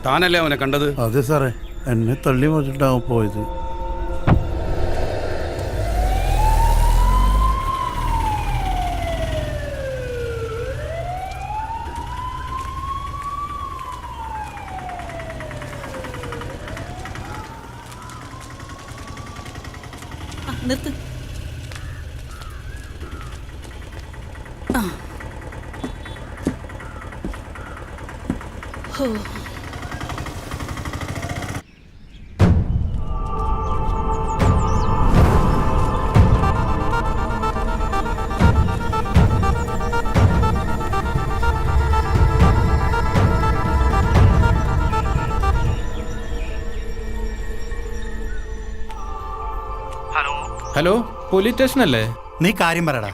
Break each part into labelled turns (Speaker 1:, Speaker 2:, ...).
Speaker 1: താനല്ലേ അവനെ കണ്ടത്?
Speaker 2: അതെ സാറേ, എന്നെ തള്ളി മറിച്ചിട്ടാവും പോയത്.
Speaker 3: നിർത്ത്.
Speaker 4: ഹലോ, പോലീസ് സ്റ്റേഷൻ അല്ലേ?
Speaker 5: നീ കാര്യം പറയടാ.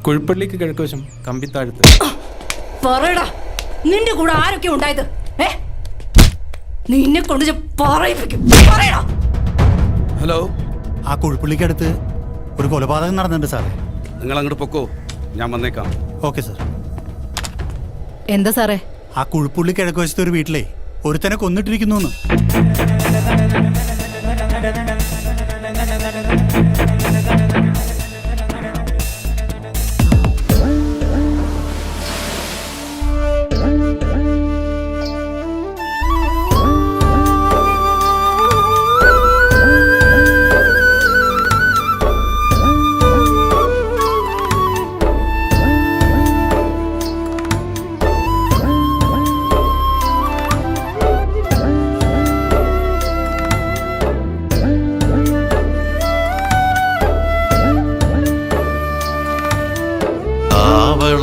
Speaker 4: കുഴിപ്പള്ളിക്ക് കിഴക്കുവശം കമ്പിത്താഴത്ത്.
Speaker 3: പറയടാ, നിന്റെ കൂടെ ആരൊക്കെ ഉണ്ടായത്? നിന്നെ കൊണ്ട് പറയിപ്പിക്കും. പറയടാ.
Speaker 1: ഹലോ,
Speaker 5: ആ കുഴിപ്പള്ളിക്കടുത്ത് ഒരു കൊലപാതകം നടന്നിട്ടുണ്ട് സാറേ.
Speaker 1: നിങ്ങൾ അങ്ങോട്ട് പൊക്കോ, ഞാൻ വന്നേക്കാം.
Speaker 5: Okay sir.
Speaker 3: എന്താ സാറേ?
Speaker 5: ആ കുഴിപ്പുള്ളി കിഴക്കുവശത്തെ ഒരു വീട്ടിലെ ഒരുത്തനെ കൊന്നിട്ടിരിക്കുന്നു.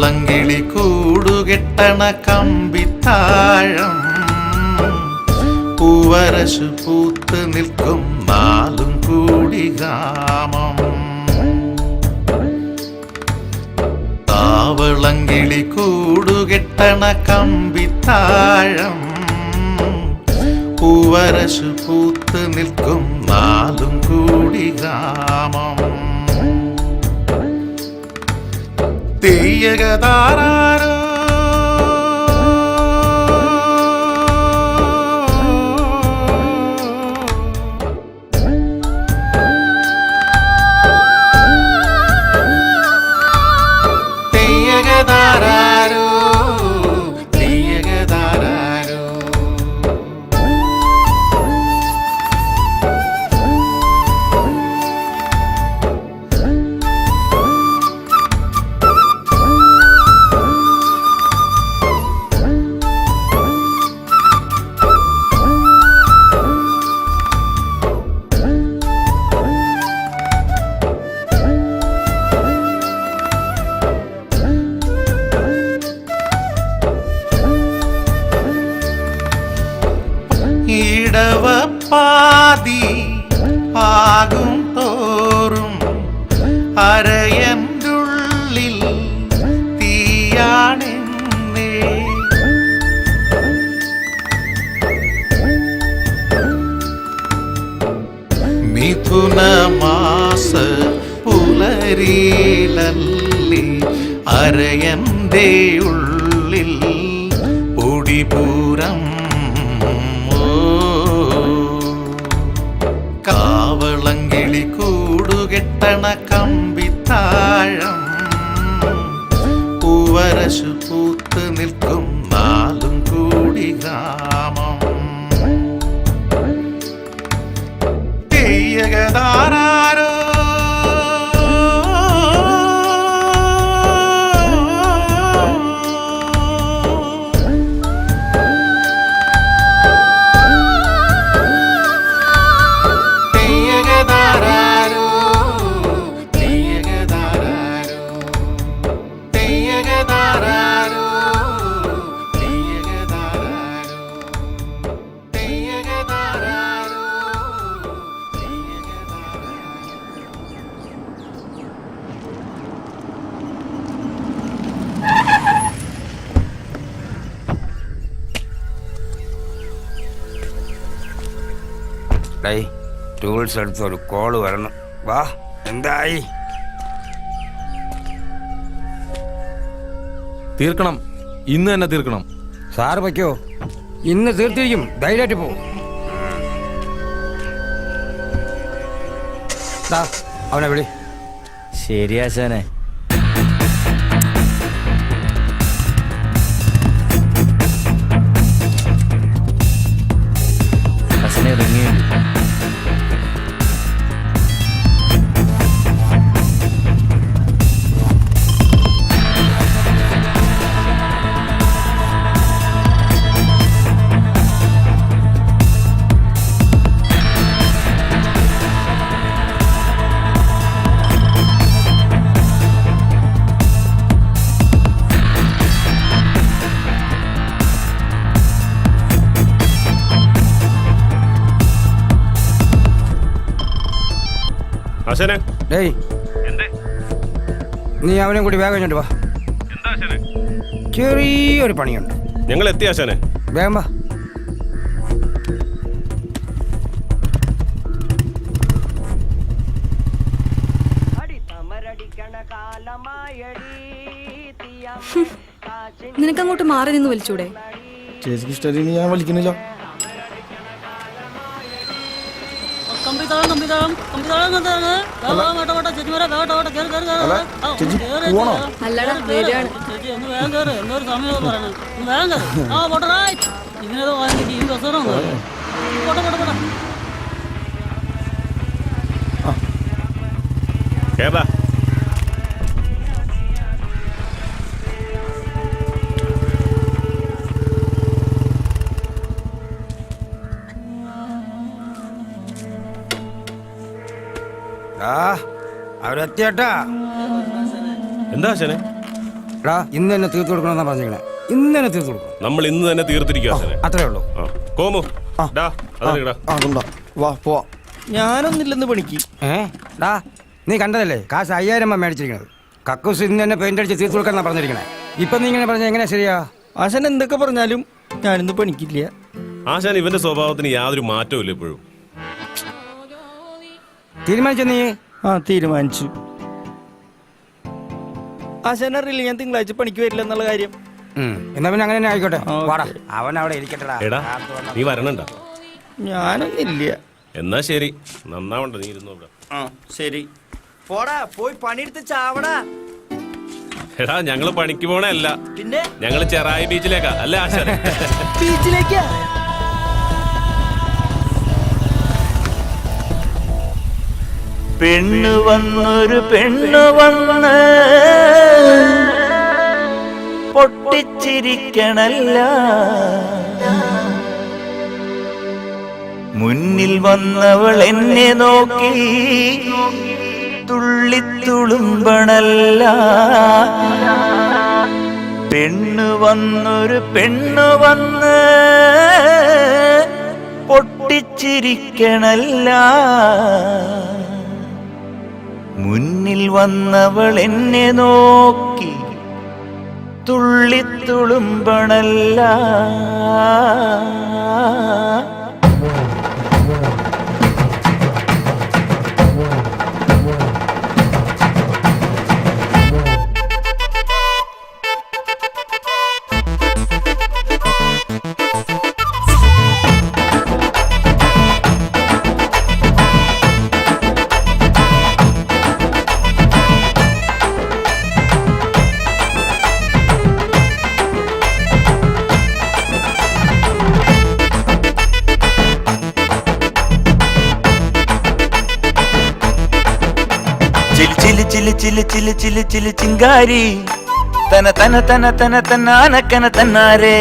Speaker 6: ളങ്കിളി കൂടുകെട്ടണ കമ്പിത്താഴം പൂവരശു പൂത്ത് നിൽക്കും നാലും കൂടി ഗ്രാമം. താവളങ്കിളി കൂടുകെട്ടണ കമ്പിത്താഴം പൂവരശു പൂത്ത് നിൽക്കും നാലും കൂടി ഗ്രാമം. തെയ്യകതാരോ തെയ്യകതാരോ തെയ്യകതാരോ ഇടവപ്പാതി ആകും തോറും അരയന്തുള്ളിൽ തീയാണെന്നേ. മിഥുനമാസ പുലരിലല്ലി അരയന്റെ ഉള്ളിൽ പൊടിപൂരം. കാവളങ്കിളി കൂടുകെട്ടണ കമ്പിത്താഴം പൂവരശു പൂത്ത് നിൽക്കും നാലും കൂടി ഗ്രാമം. തെയ്യകതാരോ
Speaker 7: ടൂൾസ് എടുത്തൊരു കോള് വരണം. വാ, എന്തായി?
Speaker 4: തീർക്കണം, ഇന്ന് തന്നെ തീർക്കണം.
Speaker 7: സാറ് വയ്ക്കോ? ഇന്ന് തീർത്തിരിക്കും. ധൈര്യമായിട്ട് പോ. അവനെ വിളി.
Speaker 8: ശരി ആശാനെ. ആശാനെ ഇറങ്ങി.
Speaker 7: ഡേയ്, നീ അവനെ കൂടി വേഗം കഴിഞ്ഞിട്ട് വാ. ചെറിയൊരു പണിയുണ്ട്.
Speaker 9: ഞങ്ങൾ എത്തി ആശാനെ.
Speaker 7: വേഗം വാ.
Speaker 3: നിനക്കങ്ങോട്ട് മാറി നിന്ന് വലിച്ചൂടെ?
Speaker 8: ചേച്ചിക്ക് ഇഷ്ടം ഞാൻ വലിക്കുന്നില്ല.
Speaker 3: അല്ലടാ വരികയാണ്.
Speaker 9: കേറാ.
Speaker 7: അവരെത്തിയേട്ടാ.
Speaker 9: എന്താ ആശാനെ?
Speaker 7: എടാ, ഇന്ന് തന്നെ തീർത്തു കൊടുക്കണമെന്നാ പറഞ്ഞിരിക്കണേ. ഇന്ന് തന്നെ തീർത്തു കൊടുക്കണം.
Speaker 9: നമ്മൾ ഇന്ന് തന്നെ തീർത്തിരിക്കും ആശാനെ.
Speaker 7: അത്രേ ഉള്ളൂ.
Speaker 9: കോമു
Speaker 8: വാ പോവാ. ഞാനൊന്നില്ലെന്ന് പണിക്ക്.
Speaker 7: ഡാ, നീ കണ്ടതല്ലേ കാശ് 5000 രൂപ മേടിച്ചിരിക്കണത്. കക്കൂസ് ഇന്ന് തന്നെ പെയിന്റ് അടിച്ച് തീർത്തു കൊടുക്കാന്നാ പറഞ്ഞിരിക്കണേ. ഇപ്പൊ നീ ഇങ്ങനെ പറഞ്ഞാൽ എങ്ങനെയാ ശരിയാ?
Speaker 8: ആശാൻ എന്തൊക്കെ പറഞ്ഞാലും ഞാനിന്ന് പണിക്കില്ല.
Speaker 9: ആശാൻ ഇവന്റെ സ്വഭാവത്തിന് യാതൊരു മാറ്റവും ഇല്ല ഇപ്പോഴും.
Speaker 7: തീരുമാനിച്ച നീ?
Speaker 8: തീരുമാനിച്ചു. ആശാൻ അറിയില്ല ഞാൻ തിങ്കളാഴ്ച പണിക്ക് വരില്ല എന്നുള്ള കാര്യം.
Speaker 7: എന്നാ പിന്നെ അങ്ങനെ തന്നെ ആയിക്കോട്ടെ. വാടാ, അവൻ അവിടെ ഇരിക്കട്ടെടാ.
Speaker 9: എടാ, നീ വരണണ്ട.
Speaker 8: ഞാനൊന്നില്ല.
Speaker 9: എന്നാ ശരി, നന്നാവണ്ട. നീ ഇരുന്നു ഇവിടെ.
Speaker 8: ശരി. പോടാ, പോയി പണിയെടുത്ത് ചാവടാ.
Speaker 9: എടാ, ഞങ്ങള് പണിക്ക് പോണല്ല,
Speaker 8: പിന്നെ
Speaker 9: ഞങ്ങള് ചെറായി ബീച്ചിലേക്കാ. അല്ലേ ആശാനെ?
Speaker 8: ബീച്ചിലേക്കാ. പെണ്ണു വന്നൊരു പെണ്ണു വന്ന് പൊട്ടിച്ചിരിക്കണല്ല. മുന്നിൽ വന്നവൾ എന്നെ നോക്കി തുള്ളിത്തുളുമ്പണല്ല. പെണ്ണു വന്നൊരു പെണ്ണു വന്ന് പൊട്ടിച്ചിരിക്കണല്ല. മുന്നിൽ വന്നവൾ എന്നെ നോക്കി തുള്ളിത്തുളുമ്പണല്ല. ചില് ചില് ചില് ചില് ചിങ്കാരി തന തന തന തന തന്നാനക്കന തന്നാരേ.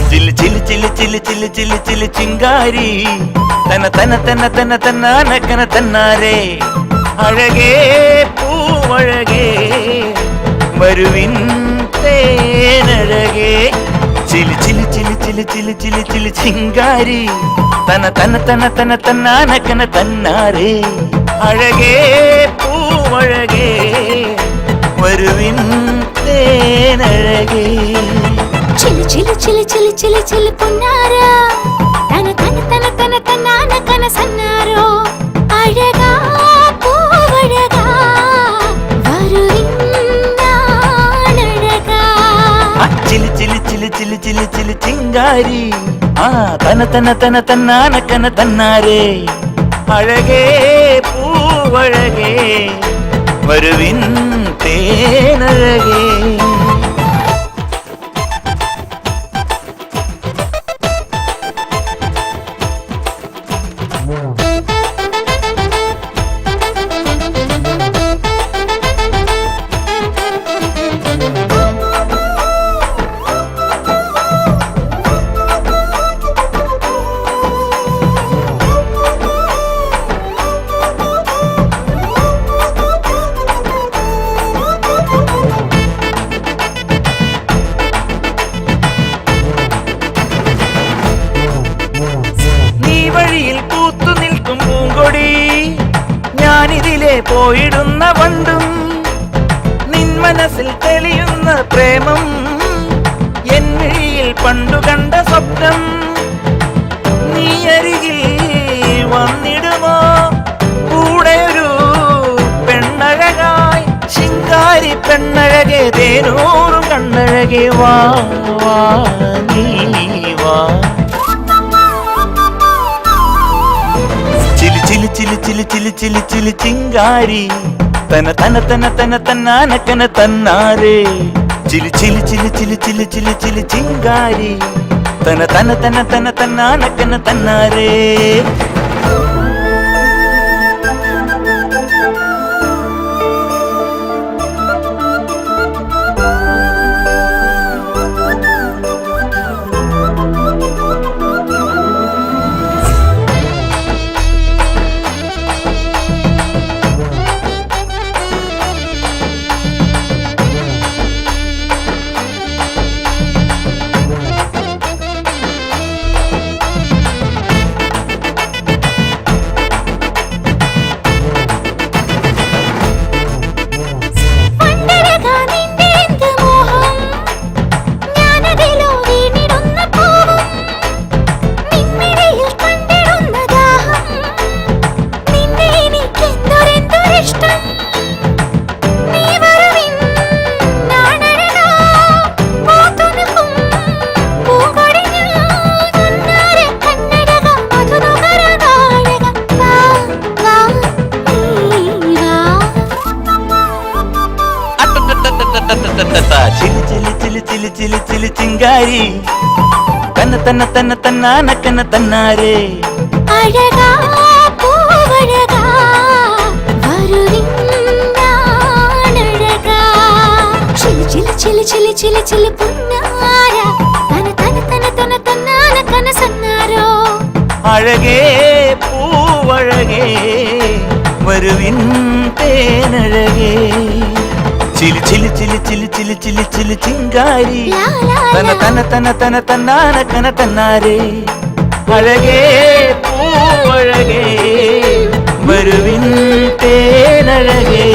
Speaker 8: ചില് ചില് ചില് ചില് ചില് ചില് ചില് ചിങ്കാരി തന തന തന തന തന്നാനക്കന തന്നാരേ. അഴകേ പൂവഴകേ വരുവിൻ തേനഴകേ. ചില് ചില് ചില് ചില് ചില് ചില് ചില് ചിങ്കാരി തന തന തന തന തന്നാനക്കന തന്നാരേ. അഴകേ പൂവഴകേ വരുവിൻ തേനഴകേ.
Speaker 10: ചിലു ചിലു ചിലു ചിലു ചിലു ചിലു പൊന്നാര തന തന തന തന തന്നാനക്കന സന്നാരോ. അഴകാ പൂവഴകാ വരുവിൻ നാണഴകാ.
Speaker 8: ചിലു ചിലു ചിലു ചിലു ചിലു ചിലു ചിങ്കാരി തന തന തന തന്നാനക്കന തന്നാരേ അഴകേ പൂവഴകേ വരുവിൻ തേനഴകേ. ഞാനിതിലെ പോയിടുന്ന വണ്ടും നിൻ മനസ്സിൽ തെളിയുന്ന പ്രേമം എൻ മിഴിയിൽ പണ്ടു കണ്ട സ്വപ്നം നീ അരികിൽ വന്നിടുമോ കൂടെ ഒരു പെണ്ണഴകായി ശിങ്കാരി പെണ്ണഴകെ തേനൂറും കണ്ണഴകെ വാ വാ നീ വാ. ചിലി ചിലി ചിലി ചിലി ചിലി ചിലി ചിങ്കാരി തന തന തന തന തന്നാനക്കന തന്നാരേ ചിലി ചിലി ചിലി ചിലി ചിലി ചിലി ചിലി ചിങ്കാരി തന തന തന തന തന്നാനക്കന തന്നാരേ. ചിലി ചിലി ചിലി ചിലി ചിലി ചിലി ചിങ്കാരി തന തന തന തന്നാനക്കന തന്നാരേ
Speaker 10: അഴകാ പൂവഴകാ വരുവിൻ നാണഴകാ ചിലി ചിലി ചിലി ചിലി ചിലി ചിലി പുന്നാര തന തന തന തന തന്നാനക്കന സന്നാരോ
Speaker 8: അഴകേ പൂവഴകേ വരുവിൻ തേനഴകേ ചിലി ചിലി ചിലി ചിലി ചിലി ചിലി ചിലി ചിങ്കാരി തന തന തന തന തന്നാനക്കന തന്നാരേ അഴകേ പൂവഴകേ വരുവിൻ തേനഴകേ.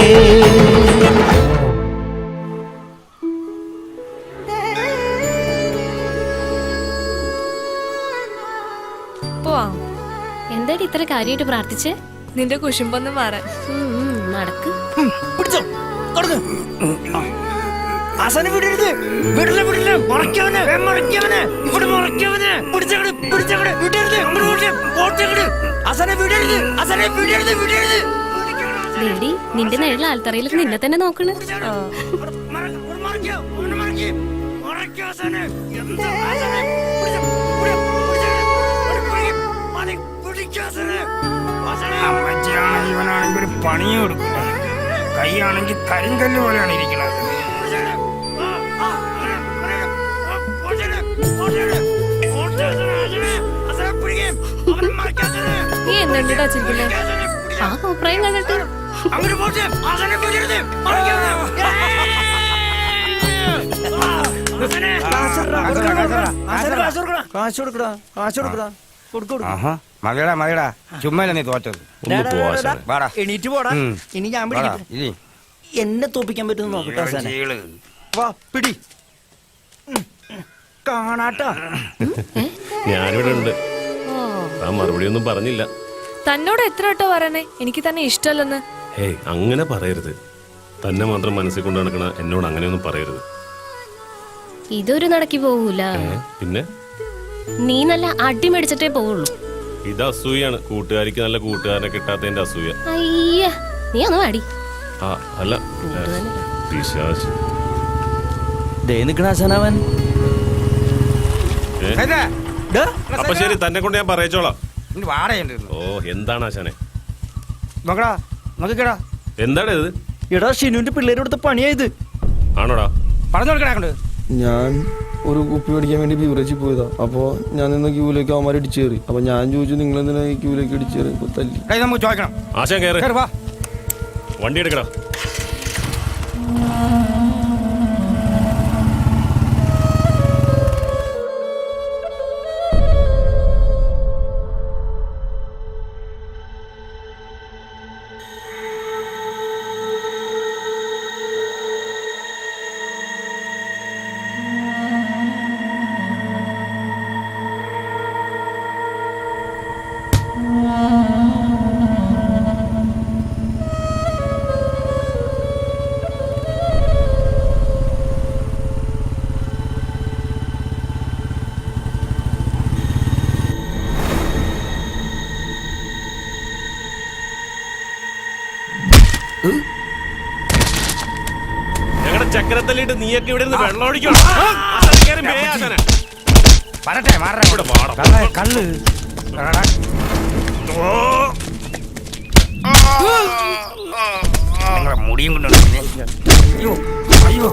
Speaker 10: എന്താടി ഇത്ര കാര്യമായിട്ട് പ്രാർത്ഥിച്ചേ?
Speaker 3: നിന്റെ കുശുമ്പൊന്നും മാറാൻ.
Speaker 10: നടക്ക്.
Speaker 8: പിടിച്ചോ ആശാനെ വിടരുത്, വിടില്ല വിടില്ല, മറയ്ക്കവന് മറയ്ക്കവന് ഇവിടെ മറയ്ക്കവന് പിടിച്ചങ്ങട് പിടിച്ചങ്ങട് വിടരുത്, ആശാനെ വിടരുത്, ആശാനെ വിടരുത് വിടരുത്.
Speaker 10: ലേഡി നിന്റെ നേരിൽ ആൽത്തറയിൽ നിന്നെ തന്നെ നോക്കണ്.
Speaker 7: ഇവനാണെങ്കിൽ ഒരു പണിയും കൊടുക്കില്ല, കൈയാണെങ്കിൽ കരിങ്കല്ല് പോലെയാണ് ഇരിക്കുന്നത്.
Speaker 3: നീ എന്തുണ്ടാ ചിരിക്കുന്നേ?
Speaker 10: ആ കോപ്രായം കണ്ടിട്ട്
Speaker 8: കാശ് കൊടുക്കടാ, കാശ് കൊടുക്കടാ,
Speaker 7: മതിയടാ മതിയടാ, ചുമ്മാ നീ തോറ്റത്.
Speaker 8: എണീറ്റ് പോടാ. ഇനി ഞാൻ പിടിക്കട്ടെ, എന്നെ തോപ്പിക്കാൻ പറ്റുന്ന നോക്കട്ടെ ആശാനെ. വാ പിടി കാണാട്ടാ.
Speaker 9: ഞാനിവിടെ ഉണ്ട്. ആ മറുപടി ഒന്നും പറഞ്ഞില്ല.
Speaker 3: തന്നോട് എത്ര വട്ടോ പറയണേ എനിക്ക് തന്നെ ഇഷ്ടമല്ലെന്ന്?
Speaker 9: ഹേയ് അങ്ങനെ പറയരുത്. തന്നെ മാത്രം മനസ്സിൽ കൊണ്ട് നടക്കണ എന്നോട് അങ്ങനെയൊന്നും പറയരുത്.
Speaker 10: ഇതൊരു നടക്കി പോകൂല.
Speaker 9: പിന്നെ
Speaker 10: നീ നല്ല അടി മേടിച്ചിട്ടേ പോവുള്ളൂ.
Speaker 9: ഇത് അസൂയാണ്, കൂട്ടുകാരിക്ക് നല്ല കൂട്ടുകാരനെ കിട്ടാത്തതിന്റെ അസൂയ.
Speaker 10: അയ്യ, നീ ഒന്ന് അടി.
Speaker 9: ആ അല്ല, പിശാച്.
Speaker 7: നിക്കണാശാനവൻ.
Speaker 9: അപ്പൊ ശരി, തന്നെ കൊണ്ട് ഞാൻ പറയിച്ചോളാം.
Speaker 7: വാടയുണ്ട്.
Speaker 9: ഓ എന്താണ് ആശാനെ?
Speaker 7: നോക്കടാ, നോക്കിക്കടാ.
Speaker 9: എന്താണ് ഇത്?
Speaker 7: എടാ, ഷിനുവിന്റെ പിള്ളേരുടെ അടുത്ത പണിയായത്.
Speaker 9: ആണോടാ?
Speaker 7: പറഞ്ഞു കൊടുക്കണ.
Speaker 11: ഞാൻ ഒരു കുപ്പി മേടിക്കാൻ വേണ്ടി ബീവറേജിൽ പോയതാ. അപ്പോൾ ഞാൻ നിന്ന ക്യൂവിലേക്ക് അവന്മാർ ഇടിച്ചു കയറി. അപ്പോൾ ഞാൻ ചോദിച്ചു, നിങ്ങൾ എന്തിനാ ഈ ക്യൂവിലേക്ക് ഇടിച്ചു കയറി? ഇപ്പോൾ തല്ലി.
Speaker 7: നമുക്ക് ചോദിക്കണം.
Speaker 9: ആശാൻ കയറി വണ്ടി എടുക്കടാ. ഞങ്ങളുടെ ചക്രത്തല്ലിട്ട് നീയൊക്കെ ഇവിടെ നിന്ന് വെള്ളം ഒഴിക്കണം.
Speaker 7: കള്ള് മുടിയും കൊണ്ടോ. അയ്യോ അയ്യോ.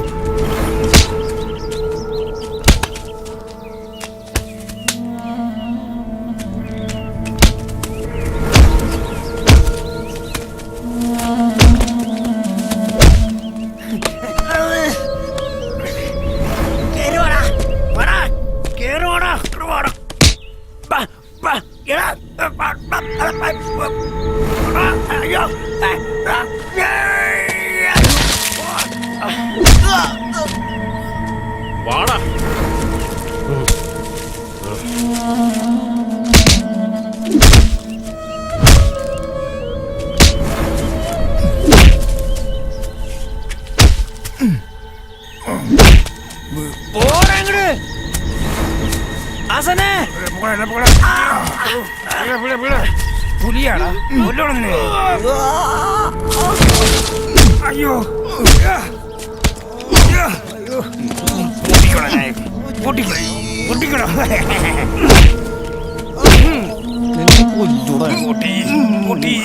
Speaker 9: വാടാ.
Speaker 7: പുലിയാടാ. അയ്യോ പൊട്ടിക്കണം.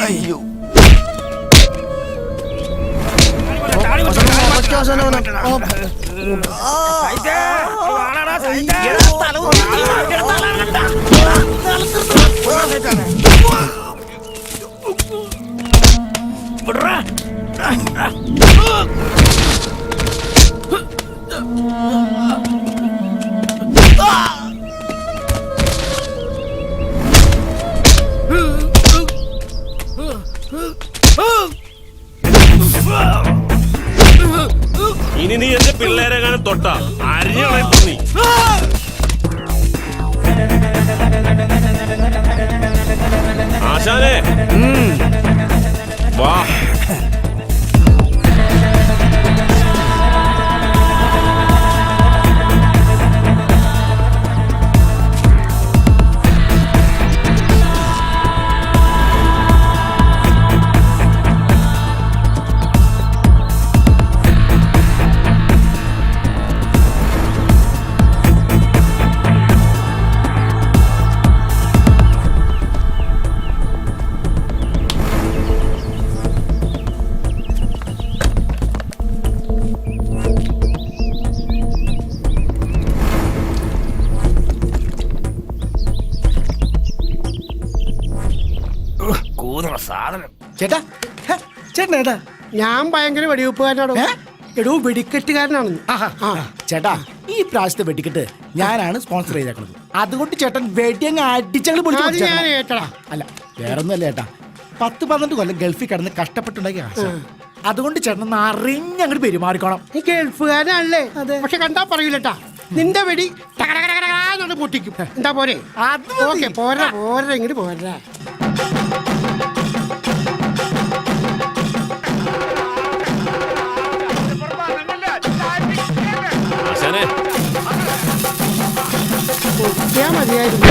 Speaker 7: അയ്യോ
Speaker 9: ഇനി നീ എന്റെ പിള്ളേരെ കാണാൻ തൊട്ടാ അരിഞ്ഞു നീ. ആശാനെ വാ.
Speaker 7: സാധനം.
Speaker 11: ചേട്ടാ, ചേട്ടൻ ഏട്ടാ? ഞാൻ ഭയങ്കര വെടിവെപ്പുകാരനാണോ? എടോ, വെടിക്കെട്ടുകാരനാണ്. ചേട്ടാ, ഈ പ്രാവശ്യത്തെ വെടിക്കെട്ട് ഞാനാണ് സ്പോൺസർ ചെയ്തേക്കുന്നത്. അതുകൊണ്ട് ചേട്ടൻ വെടിയങ്ങ് അടിച്ചങ്ങൾ അല്ല, വേറൊന്നുമല്ല ചേട്ടാ. 10-12 കൊല്ലം ഗൾഫിൽ കിടന്ന് കഷ്ടപ്പെട്ടുണ്ടാക്കിയ കാശ്. അതുകൊണ്ട് ചേട്ടൻ അറിഞ്ഞങ്ങോട്ട് പെരുമാറിക്കോണം. ഈ ഗൾഫുകാരനല്ലേ? പക്ഷെ കണ്ടാ പറയൂലട്ടാ, നിന്റെ വെടി പൊട്ടിക്കും. എന്താ പോരെ? പോരാ പോരാ, ഇങ്ങോട്ട് പോരാ.
Speaker 9: ആശാനെ
Speaker 11: മതിയായിരുന്നു.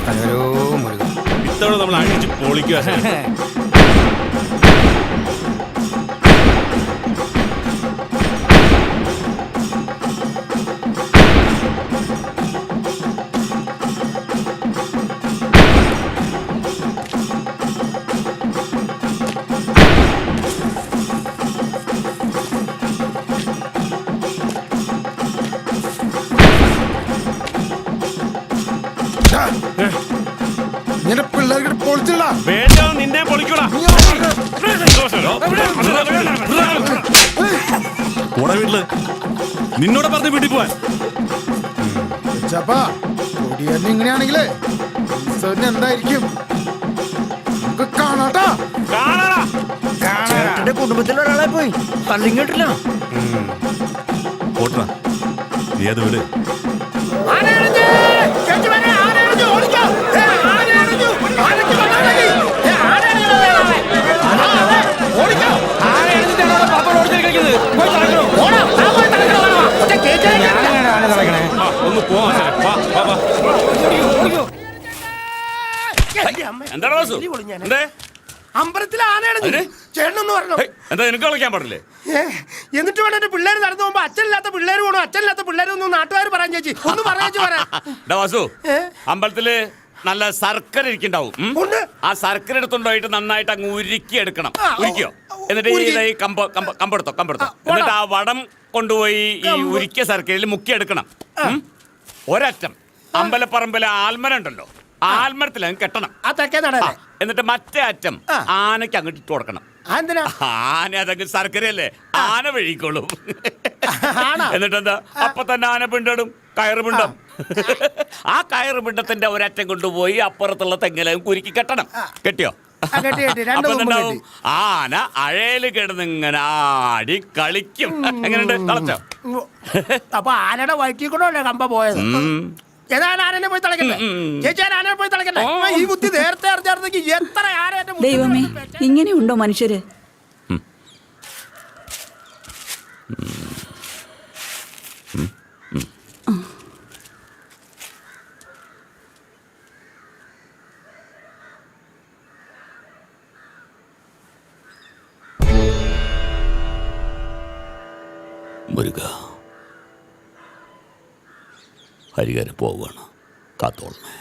Speaker 7: ഹലോ മുരുക.
Speaker 9: ഇത്തവണ നമ്മൾ അഴിച്ച് പൊളിക്കുക
Speaker 11: ഇങ്ങനെ പിള്ളേർക്ക് പൊളിച്ചില്ല.
Speaker 9: വേണ്ട നിന്നെ പൊളിക്കൂടാ വീട്ടില് നിന്നോട് പറഞ്ഞ് വീട്ടിൽ പോവാൻ
Speaker 11: ചപ്പാ കൊടിയെന്ന് ഇങ്ങനെയാണെങ്കിലേ എന്തായിരിക്കും നമുക്ക് കാണാട്ടാ.
Speaker 7: ചേട്ടന്റെ കുടുംബത്തിൽ ഒരാളെ പോയി പള്ളിയും കേട്ടില്ല.
Speaker 9: ഓട്ടറാ നീ അത് വിട്. ഒന്ന് പോവാ എന്താ വാസു എന്തേ
Speaker 11: അമ്പലത്തിൽ ആനയാണ് ചേട്ടനൊന്ന് പറഞ്ഞു.
Speaker 9: എന്താ നിനക്ക് കളിക്കാൻ പാടില്ലേ?
Speaker 11: എന്നിട്ട് വേണം എന്റെ പിള്ളേര് നടന്നു പോകുമ്പോ അച്ഛനില്ലാത്ത പിള്ളേര് പോകണം, അച്ഛനില്ലാത്ത പിള്ളേരൊന്നും നാട്ടുകാർ പറയാൻ ചേച്ചി ഒന്ന് പറയാച്ചു പറയാ.
Speaker 9: വാസു അമ്പലത്തില് നല്ല ശർക്കര ഇരിക്കണ്ടാവും. ആ ശർക്കര എടുത്തുണ്ടായിട്ട് നന്നായിട്ട് അങ്ങ് ഉരുക്കി എടുക്കണം. ഉരുക്കിയോ? എന്നിട്ട് ഈ കമ്പെടുത്തോ എന്നിട്ട് ആ വടം കൊണ്ടുപോയി ഈ ഉരുക്കിയ ശർക്കരയിൽ മുക്കിയെടുക്കണം. ഒരറ്റം അമ്പലപ്പറമ്പിലെ ആൽമര ഉണ്ടല്ലോ, ആൽമരത്തിൽ അങ്ങ് കെട്ടണം. എന്നിട്ട് മറ്റേ അറ്റം ആനയ്ക്ക് അങ്ങോട്ട് ഇട്ട് കൊടുക്കണം. ആന അതങ്ങ് ശർക്കരയല്ലേ, ആന വഴിക്കോളും. എന്നിട്ടെന്താ അപ്പൊ തന്നെ ആന പിണ്ടടും, കയറ് പിണ്ടം. ആ കയറ് പിണ്ടത്തിന്റെ ഒരറ്റം കൊണ്ടുപോയി അപ്പുറത്തുള്ള തെങ്ങിലും കുരുക്കി കെട്ടണം. കെട്ടിയോ? അപ്പൊ എന്താവും? ആന അഴയില് കിടന്നിങ്ങനെ ആടി കളിക്കും. എങ്ങനെയുണ്ട്? കളച്ചോ?
Speaker 11: അപ്പൊ ആനയുടെ വയറ്റിൽ കൂടെ അല്ലേ കമ്പ പോയത്? ആനനെ പോയി തളയ്ക്കട്ടെ ചേച്ചി, ആനനെ പോയി തളയ്ക്കട്ടെ. ഈ ബുദ്ധി നേരത്തെ അറിഞ്ഞായിരുന്നെങ്കിൽ എത്ര ആന.
Speaker 3: ദൈവമേ, ഇങ്ങനെയുണ്ടോ മനുഷ്യര്?
Speaker 9: മുരുക ഹരികര പോവുകയാണ്, കാത്തോളണേ.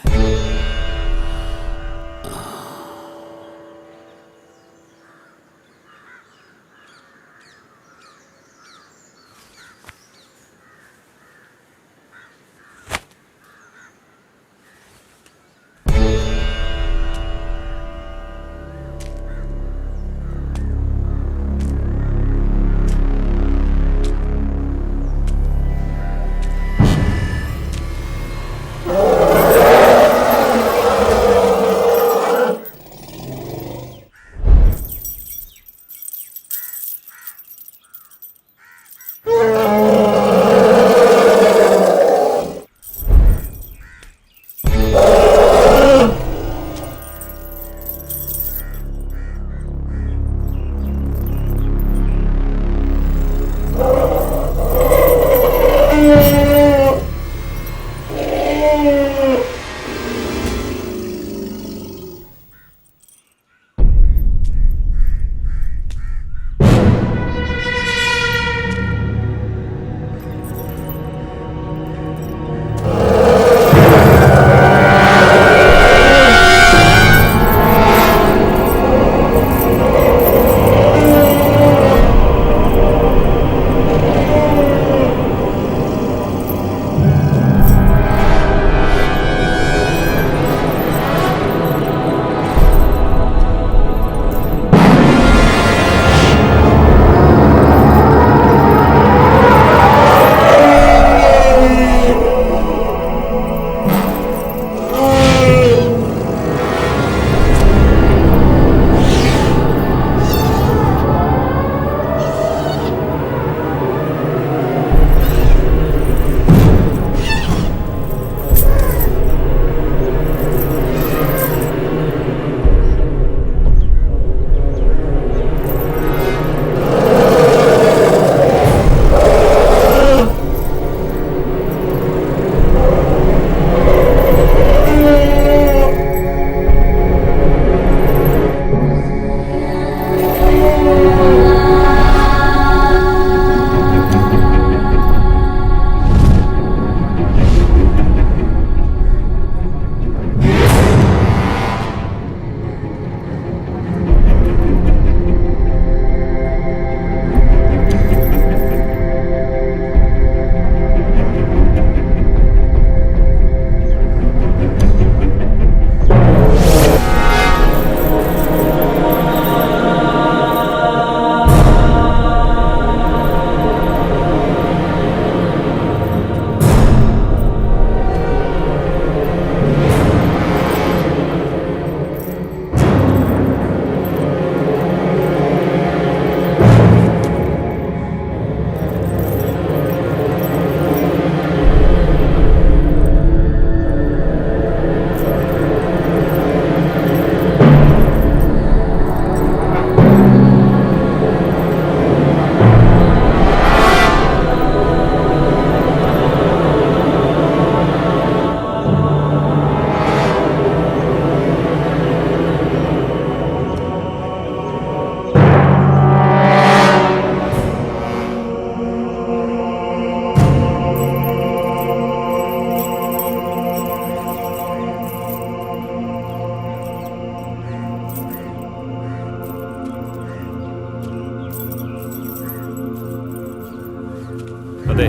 Speaker 12: അതെ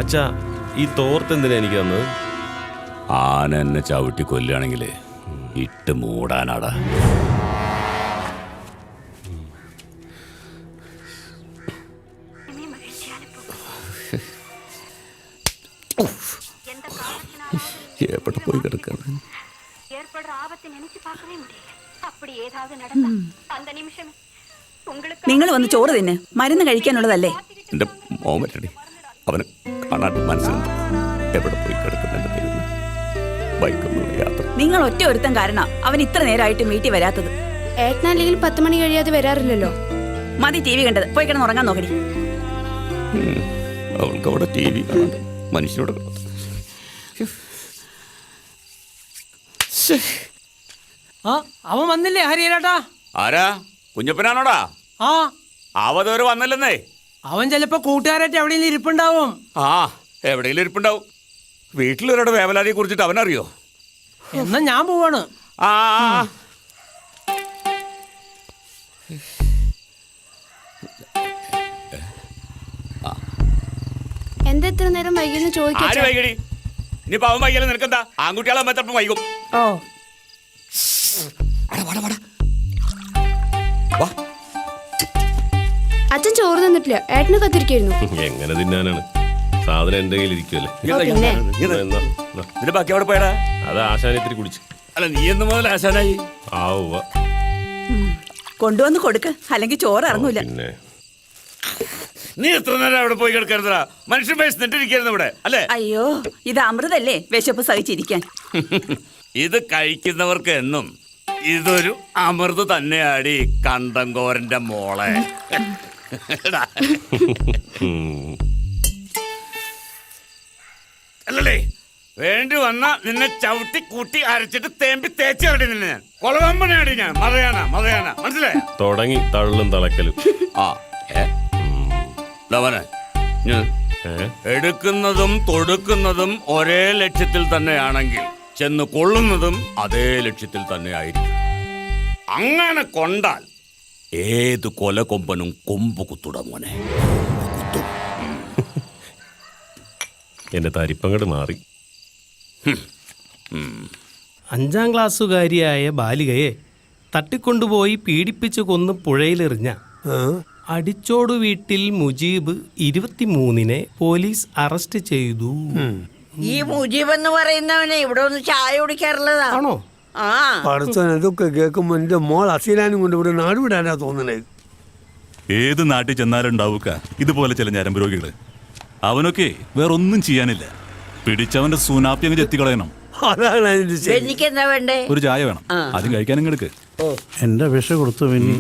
Speaker 12: അച്ഛാ, ഈ തോർത്ത് എന്തിനാ എനിക്ക് തന്നത്?
Speaker 9: ആന എന്നെ ചവിട്ടി കൊല്ലുകയാണെങ്കിൽ ഇട്ട് മൂടാനാടാ. എവിടെ പോയി കിടക്കാണ്?
Speaker 3: നിങ്ങൾ വന്ന് ചോറ് തിന്ന്, മരുന്ന് കഴിക്കാനുള്ളതല്ലേ?
Speaker 9: എൻ്റെ മോൻ പറ്റടി, അവന് കാണാണ്ട് മനസ്സിലുണ്ട് എവിടെ പോയി കിടക്കുന്നുണ്ട്. ബൈക്കൊന്നുള്ള യാത്ര.
Speaker 3: നിങ്ങൾ ഒറ്റ ഒരുത്തം കാരണം അവൻ ഇത്ര നേരമായിട്ടും വീട്ടിൽ വരാത്തത്.
Speaker 10: ഏട്ടനല്ലെങ്കിൽ 10 മണി കഴിയാതെ വരാറില്ലല്ലോ.
Speaker 3: മതി ടി വി കണ്ടത്, പോയി കിടന്ന് ഉറങ്ങാൻ നോക്കടി.
Speaker 9: അവൾക്ക് അവിടെ ടി വി കാണാണ്ട് മനുഷ്യനോട് കിടന്നു.
Speaker 11: അവൻ വന്നില്ലേ ഹരിയേട്ടാ?
Speaker 9: ആരാ? കുഞ്ഞപ്പനാണോടാ?
Speaker 11: ആ,
Speaker 9: അവതോര് വന്നില്ലെന്നേ.
Speaker 11: അവൻ ചിലപ്പോ കൂട്ടുകാരായിട്ട് എവിടെയെങ്കിലും ഇരിപ്പുണ്ടാവും.
Speaker 9: ആ, എവിടെയെങ്കിലും ഇരിപ്പുണ്ടാവും. വീട്ടിലൊരാടെ വേവലാതിയെ കുറിച്ചിട്ട് അവനറിയോ?
Speaker 11: എന്നാ ഞാൻ പോവാണ്.
Speaker 9: ആ
Speaker 10: എന്താ ഇത്ര നേരം വൈകിയെന്ന്
Speaker 9: ആര്
Speaker 10: ചോദിക്കാം.
Speaker 9: വൈകടി? ഇനിയിപ്പോ അവൻ വൈകിയാലും നിനക്കെന്താ? ആൺകുട്ടികളെ ചിലപ്പോൾ വൈകും.
Speaker 11: ഓ,
Speaker 10: അച്ഛൻ ചോറ് തന്നിട്ടില്ല, ഏട്ടന് കത്തിരിക്കായിരുന്നു.
Speaker 12: എങ്ങനെ തിന്നാനാണ്? സാധനം എന്റെ കയ്യിൽ ഇരിക്കുമല്ലേ.
Speaker 10: പിന്നെ
Speaker 9: ഇതിന്റെ ബാക്കി അവിടെ പോയടാ.
Speaker 12: അത് ആശാനത്തിരി കുടിച്ചു.
Speaker 9: അല്ല, നീ എന്ന് മുതൽ ആശാനായി?
Speaker 12: ആവുക
Speaker 3: കൊണ്ടുവന്ന് കൊടുക്ക്, അല്ലെങ്കിൽ ചോറ് ഇറങ്ങൂല.
Speaker 12: പിന്നെ
Speaker 9: നീ എത്ര നേരം അവിടെ പോയി കിടക്കരുതാ? മനുഷ്യൻ വിശന്നിട്ടിരിക്കരുത് ഇവിടെ അല്ലേ?
Speaker 3: അയ്യോ, ഇത് അമൃതല്ലേ, വിശപ്പ് സഹിച്ചിരിക്കാൻ.
Speaker 9: ഇത് കഴിക്കുന്നവർക്ക് എന്നും ഇതൊരു അമൃത് തന്നെയാടി കണ്ടങ്കോരന്റെ മോളെ. അല്ലല്ലേ, വേണ്ടി വന്ന നിന്നെ ചവിട്ടി കൂട്ടി അരച്ചിട്ട് തേമ്പി തേച്ചാടി നിന്നെ ഞാൻ. കൊളവമ്പനാടി ഞാൻ. മതയാന മനസ്സിലായ?
Speaker 12: തുടങ്ങി തള്ളും തളക്കലും.
Speaker 9: ആ ലവനെ, എടുക്കുന്നതും തൊടുക്കുന്നതും ഒരേ ലക്ഷ്യത്തിൽ തന്നെയാണെങ്കിൽ ചെന്ന് കൊള്ളുന്നതും അതേ ലക്ഷ്യത്തിൽ തന്നെ ആയിരിക്കും. അങ്ങനെ കൊണ്ടാൽ ഏത് കൊലകൊമ്പനും കൊമ്പ് കുത്തുട മോനെ, കുത്തും.
Speaker 12: എന്റെ തരിപ്പങ്ങട് മാറി.
Speaker 11: 5ാം ക്ലാസ്സുകാരിയായ ബാലികയെ തട്ടിക്കൊണ്ടുപോയി പീഡിപ്പിച്ചു കൊന്ന് പുഴയിലെറിഞ്ഞ അടിച്ചോട് വീട്ടിൽ മുജീബ് 23-നെ പോലീസ് അറസ്റ്റ് ചെയ്തു.
Speaker 3: ഈ മുജീബ് എന്ന് പറയുന്നവനെ ഇവിടെ ഒന്ന് ചായ കുടിക്കാറുള്ളതാ?
Speaker 11: ആണോ?
Speaker 3: ആ,
Speaker 2: ഇതൊക്കെ കേൾക്കുമ്പോ എന്റെ മോൾ അസീലാനും കൊണ്ട് ഇവിടെ നാടുവിടാനാ തോന്നണേ.
Speaker 6: ഏത് നാട്ടിൽ ചെന്നാലും ഉണ്ടാവുക ഇതുപോലെ ചില ഞരമ്പ് രോഗികള്. അവനൊക്കെ വേറൊന്നും ചെയ്യാനില്ല. പിടിച്ചവന്റെ സൂനാപ്പി അങ്ങ് ചെത്തിക്കളയണം.
Speaker 2: അതാണ് അതിന്റെ ശരി.
Speaker 3: എനിക്കെന്താ വേണ്ടേ?
Speaker 6: ഒരു ചായ വേണം, ആദ്യം കഴിക്കാനും എടുക്ക്.
Speaker 2: എന്റെ വിഷ കൊടുത്തു. പിന്നെ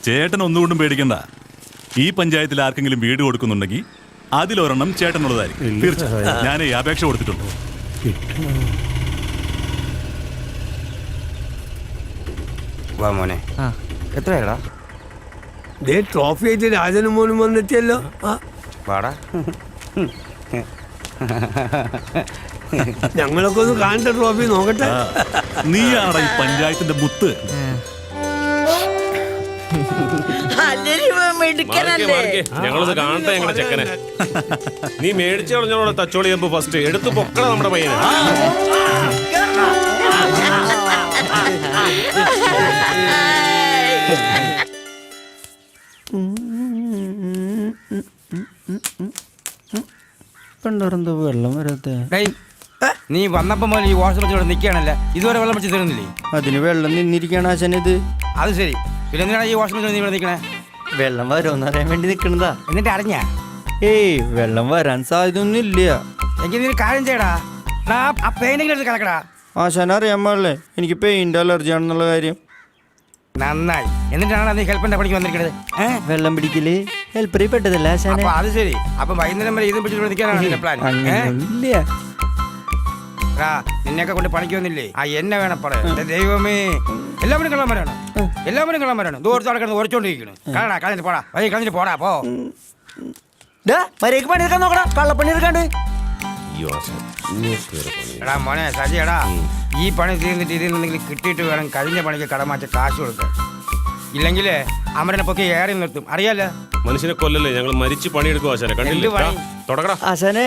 Speaker 6: ചേട്ടൻ ഒന്നുകൊണ്ടും പേടിക്കണ്ട. ഈ പഞ്ചായത്തിൽ ആർക്കെങ്കിലും വീട് കൊടുക്കുന്നുണ്ടെങ്കിൽ അതിലൊരെണ്ണം ചേട്ടനുള്ളതായിരിക്കും. തീർച്ചയായും ഞാൻ ഈ അപേക്ഷ കൊടുത്തിട്ടുണ്ട്.
Speaker 7: വാ മോനെ. എത്രയാടാ?
Speaker 2: ട്രോഫി ആയിട്ട് രാജനും മോനും വന്നെത്തിയല്ലോ.
Speaker 7: വാടാ.
Speaker 2: ഞങ്ങളൊക്കെ ഒന്ന് കാണട്ടെ, ട്രോഫി നോക്കട്ടെ.
Speaker 6: നീയാണടാ ഈ പഞ്ചായത്തിന്റെ മുത്ത്.
Speaker 12: ഞങ്ങളൊന്ന് കാണട്ടെ ഞങ്ങളുടെ ചെക്കനെ. നീ മേടിച്ചു കളഞ്ഞോളെ തച്ചോളി ചെമ്പ് ഫസ്റ്റ് എടുത്ത് പൊക്കണം നമ്മുടെ പയ്യനെ.
Speaker 7: വെള്ളം വരാത്ത നീ വന്നപ്പോ മുതൽ ഈ വാഷ് ഇവിടെ നിൽക്കുകയാണല്ലേ, ഇതുവരെ വെള്ളം വെച്ച് തരുന്നില്ലേ?
Speaker 5: അതിന് വെള്ളം നിന്നിരിക്കുകയാണ് ആശാനിത്.
Speaker 7: അത് ശരി, പിന്നെ എന്തിനാണ് ഈ വാഷ് നീ ഇവിടെ നിൽക്കണേ?
Speaker 5: വെള്ളം വരുമെന്ന് അറിയാൻ വേണ്ടി നിൽക്കണതാ.
Speaker 7: എന്നിട്ട് അറിഞ്ഞ?
Speaker 5: ഏയ്, വെള്ളം വരാൻ സാധ്യതയൊന്നും ഇല്ല.
Speaker 7: എങ്കിൽ നീ കാര്യം ചെയ്യടാ, ആ പെയിന്റിംഗ് എടുത്ത് കലക്കടാ.
Speaker 5: ആശാന അറിയാൻ പാടില്ലേ എനിക്ക് പെയിന്റ് അലർജി ആണെന്നുള്ള കാര്യം?
Speaker 7: നന്നായി. എന്നിട്ടാണ് നീ ഹെൽപ്പിന്റെ പണിക്ക് വന്നിരിക്കണത്?
Speaker 5: വെള്ളം പിടിക്കല് ഹെൽപ്പറി പെട്ടതല്ല ആശാന.
Speaker 7: അത് ശരി, അപ്പൊ വൈകുന്നേരം വരെ ഇതും പിടിച്ചിട്ട് നിൽക്കാനാണ് പ്ലാൻ?
Speaker 5: ഇല്ല,
Speaker 7: നിന്നെയൊക്കെ കൊണ്ട് പണിക്ക് വന്നില്ലേ? ആ എന്നെ വേണം പറയാം. ദൈവമേ, എല്ലാവരും കള്ളന്മാരാണ്. ദൂരത്ത് ആൾക്കാർ ഉറച്ചോണ്ടിരിക്കുന്നു. കാണാ, കളഞ്ഞിട്ട് പോടാ, വഴി കളഞ്ഞിട്ട് പോടാ. പോ
Speaker 5: മര്യാദക്ക് പണിയെടുക്കാൻ നോക്കടാ, കള്ളപ്പണി എടുക്കാണ്ട്.
Speaker 7: എടാ മോനെ സജിയടാ, ഈ പണി തീർന്നിട്ട് ഇതിൽ നിന്നെങ്കിലും കിട്ടിയിട്ട് വേണം കഴിഞ്ഞ പണിക്ക് കടമാറ്റ കാശ് കൊടുക്കാൻ. ഇല്ലെങ്കിലേ അമരനെ പൊക്കി ഏറി നിർത്തും അറിയാലോ.
Speaker 12: മനുഷ്യനെ കൊല്ലല്ലേ, ഞങ്ങൾ മരിച്ച് പണിയെടുക്കും ആശാനെ. കണ്ടില്ലേ?
Speaker 7: എന്ത് പണി?
Speaker 12: തുടങ്ങടാ.
Speaker 11: ആശാനെ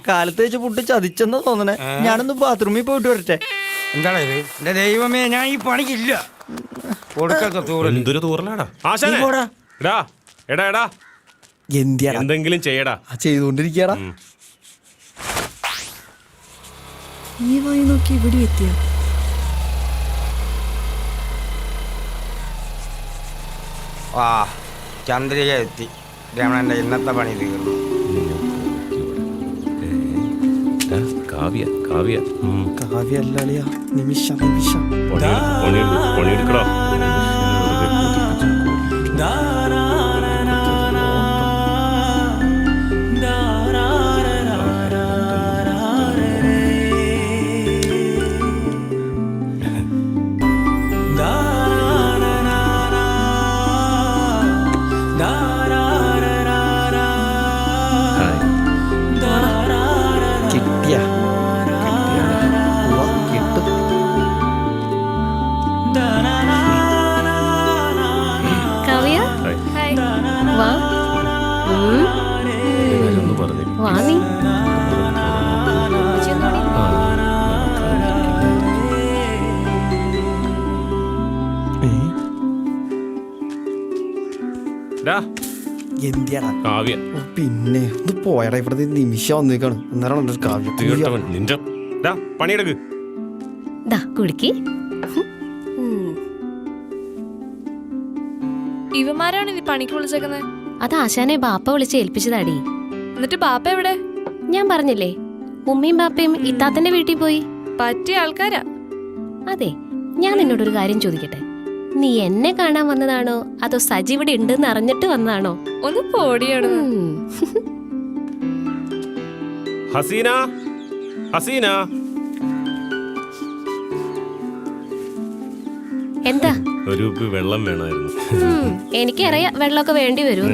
Speaker 11: കാലത്ത് വെച്ച് പുട്ട് ചതിച്ചെന്ന് തോന്നണേ. ഞാനൊന്ന് ബാത്റൂമിൽ പോയിട്ട് വരട്ടെ.
Speaker 7: എന്താണ് ഇത്? എന്റെ ദൈവമേ, ഞാൻ ഈ പണിക്കില്ല. കൊടുക്കത്ത തൂറൽ.
Speaker 12: എന്തൊരു തൂറലാടാ ആശാനെ. എടാ എടാ എടാ എന്തെങ്കിലും ചെയ്യടാ.
Speaker 11: ചെയ്തോണ്ടിരിക്കടാ.
Speaker 10: ഈ വഴി നോക്കി ഇവിടെ എത്തിയ
Speaker 7: ആ ചന്ദ്രിക എത്തി. രമണന്റെ ഇന്നത്തെ പണി തീർന്നു.
Speaker 12: കാവ്യ കാവ്യ
Speaker 11: കാവ്യല്ല നിമിഷം നിമിഷം.
Speaker 12: പണിയെടുക്കടോ.
Speaker 11: പിന്നെ ഇത് പോയടാ, ഇവിടുത്തെ നിമിഷം വന്നേക്കാണ്. അന്നേരം കാവ്യം
Speaker 12: നിന്റെ പണിയെടുക്ക്.
Speaker 10: ഇവന്മാരാണ് ഇനി പണിക്ക് വിളിച്ചേക്കുന്നത്. അത് ആശാനെ ബാപ്പ വിളിച്ച് ഏൽപ്പിച്ചതാടി. എന്നിട്ട് ബാപ്പ എവിടെ? ഞാൻ പറഞ്ഞില്ലേ, ഉമ്മയും ബാപ്പയും ഇത്താത്തന്റെ വീട്ടിൽ പോയി. പറ്റിയ ആൾക്കാരാ. അതെ, ഞാൻ നിന്നോടൊരു കാര്യം ചോദിക്കട്ടെ. നീ എന്നെ കാണാൻ വന്നതാണോ അതോ സജി ഇവിടെ ഉണ്ടെന്ന് അറിഞ്ഞിട്ട് വന്നതാണോ? ഒന്ന് പോടിയാണ്.
Speaker 12: ഹസീന ഹസീന.
Speaker 10: എന്താ?
Speaker 12: ഒരു വെള്ളം വേണമായിരുന്നു.
Speaker 10: എനിക്കറിയാം വെള്ളമൊക്കെ വേണ്ടി വരും.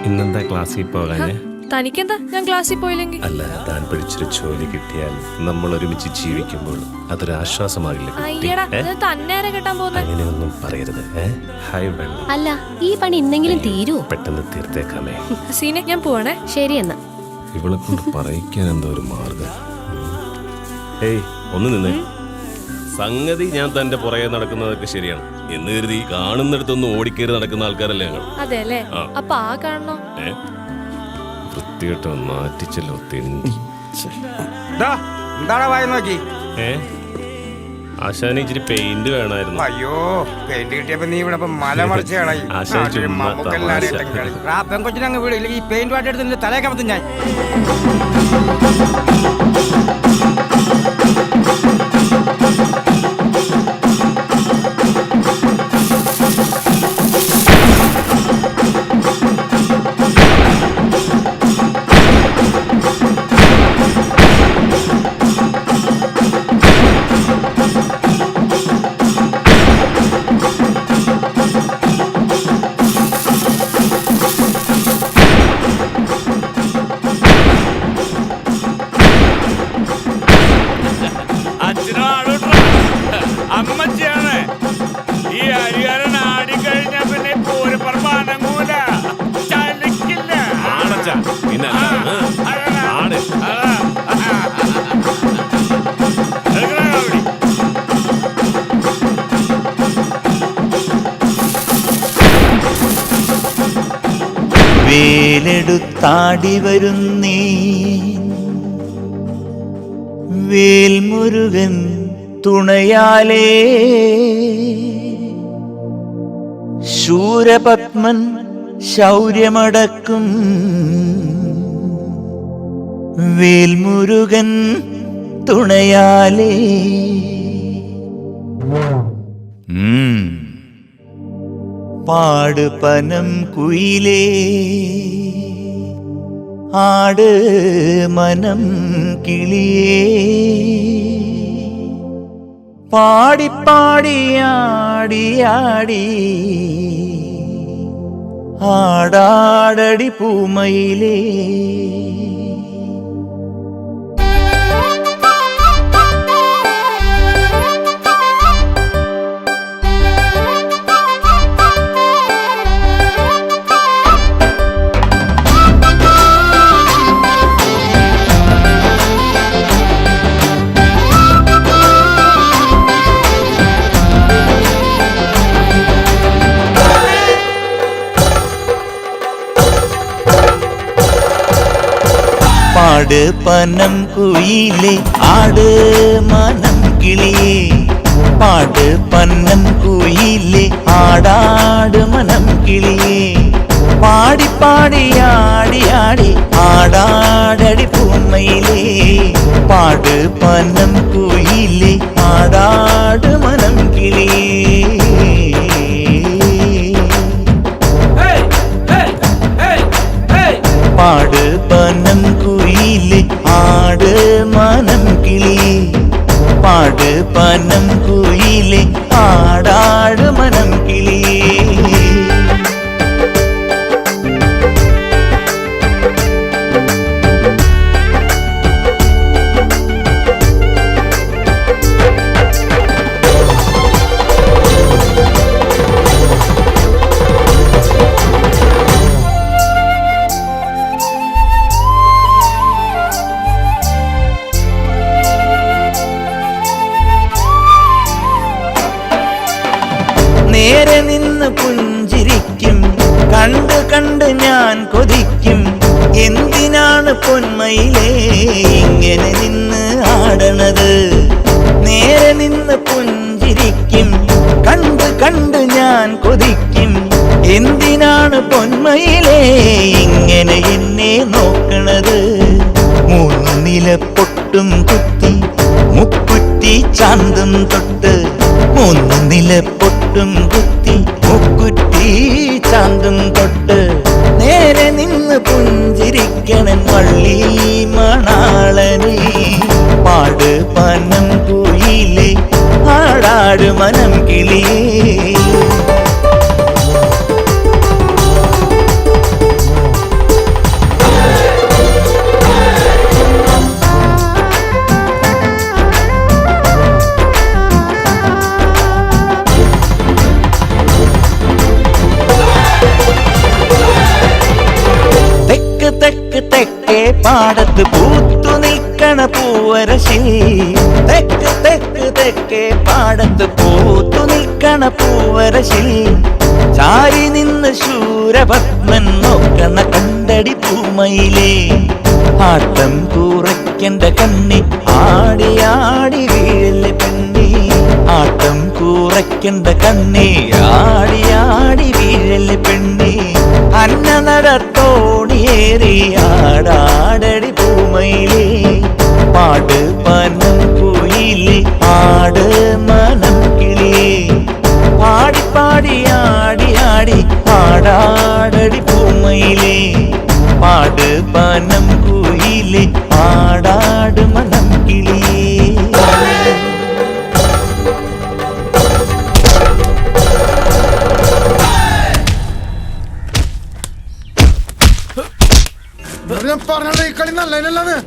Speaker 12: ഇന്നെന്താ ക്ലാസ്സിൽ പോകാനേ?
Speaker 10: തനിക്കെന്താ ഞാൻ ക്ലാസ്സിൽ പോയില്ലെങ്കിൽ?
Speaker 12: അല്ല, താൻ പഠിച്ചൊരു ജോലി കിട്ടിയാൽ നമ്മൾ ഒരുമിച്ച് ജീവിക്കുമ്പോൾ അതൊരു ആശ്വാസമാകില്ല. അങ്ങനെയൊന്നും പറയരുത്.
Speaker 10: അല്ല, ഈ പണി ഇന്നെങ്കിലും തീരുവോ?
Speaker 12: പെട്ടെന്ന് തീർത്തേക്കാമേ.
Speaker 10: സീനെ, ഞാൻ പോവാണേ. ശരി എന്നാ.
Speaker 12: ഇവളെ കൊണ്ട് പറയിക്കാൻ എന്തോ ഒരു മാർഗം. ഏയ് ഒന്ന് നിന്നേ. സംഗതി ഞാൻ തന്റെ പുറകെ നടക്കുന്നതൊക്കെ ശരിയാണ് എന്ന് കരുതി കാണുന്നിടത്തൊന്നും ഓടിക്കേറി നടക്കുന്ന ആൾക്കാരല്ലേ ഞങ്ങൾ.
Speaker 10: അതെ അല്ലേ? അപ്പൊ ആ കാണണോ?
Speaker 12: വൃത്തികെട്ടോ നാറ്റിച്ചല്ലോ തിണ്ടി.
Speaker 7: എന്താടാ വായി നോക്കി?
Speaker 12: ആശാന് ഇച്ചിരി പെയിന്റ് വേണമായിരുന്നു.
Speaker 7: അയ്യോ, പെയിന്റ് കിട്ടിയപ്പോ നീ ഇവിടെ മല മറിച്ച് കളയും. പെങ്കൊച്ചിനങ്ങ് വീട് ഇല്ലെങ്കിൽ ഈ പെയിന്റ് വാട്ടെടുത്ത് തലയൊക്കെ പറ്റും ഞാൻ.
Speaker 9: അമ്മച്ചിയാണ് ഈ അരികാരൻ ആടിക്കഴിഞ്ഞ പിന്നെ പൂരപ്പറമ്പാനങ്ങൂല, ചലിക്കില്ല.
Speaker 8: വേലെടുത്താടി വരുന്നേ വേൽമുരുകൻ തുണയാലേ, ശൂരപത്മൻ ശൗര്യമടക്കും വേൽമുരുകൻ തുണയാലേ. പാട് പനം കുയിലേ, ആട് മനം കിളിയേ, പാടിപ്പാടിയാടിയാടി ആടാടടി പൂമയിലേ. പാട് പനം കുയിലേ ആട് മനം കിളിയേ പാട് പന്നം കുയിലേ ആടാട് മനം കിളിയേ പാടി പാടി ആടി ആടി ആടാടടി പൂമയിലേ പാട് പനം കുയിലേ ആടാട് മനം കിളിയേ പാട് പനം കുയിലേ ആട് മനം കിളിയേ പാട് പനം കുയിലേ ആടാട് മനം കിളിയേ നേരെ നിന്ന് പുഞ്ചിരിക്കും കണ്ട് കണ്ട് ഞാൻ കൊതിക്കും എന്തിനാണ് പൊന്മയിലേ ഇങ്ങനെ നിന്ന് ആടണത് നേരെ നിന്ന് പുഞ്ചിരിക്കും കണ്ട് കണ്ട് ഞാൻ കൊതിക്കും എന്തിനാണ് പൊന്മയിലേ ഇങ്ങനെ എന്നെ നോക്കണത് മൂന്ന് നില പൊട്ടും കുത്തി മുക്കുറ്റി ചാന്തം തൊട്ട് മൂന്ന് നില പൊട്ടും കുത്തി മുക്കുറ്റി ചാന്തം തൊട്ട് നേരെ നിന്ന് പുഞ്ചിരിക്കണൻ വള്ളി മണാളനെ പാട് പനം കുയിലേ ആടാട് മനം കിളിയേ തെക്ക് തെക്കേ പാടത്ത് പൂത്തു നിൽക്കണ പൂവരശി തെക്ക് തെക്ക് തെക്കേ പാടത്ത് പൂത്തു നിൽക്കണ പൂവരശി ചാരി നിന്ന് ശൂരപത്മൻ നോക്കണ കണ്ടടി പൂമയിലേ ആട്ടം കൂറയ്ക്കണ്ട കണ്ണി ആടി ആടി വീഴല് പെണ്ണി ആട്ടം കൂറയ്ക്കണ്ട കണ്ണി ആടി ആടി വീഴല് പെണ്ണി അന്ന നടത്തോണിയേറി ആടാടടി പൂമയിലേ പാട് പനം കുയിലേ ആട് മനം കിളിയേ പാടി പാടി ആടി ആടി ആടാടടി പൂമയിലേ പാട് പനം കുയിലേ ആടാട് മനം കിളിയേ
Speaker 11: ഞാൻ പറഞ്ഞത് ഈ കളി നല്ലതിനല്ലാന്ന്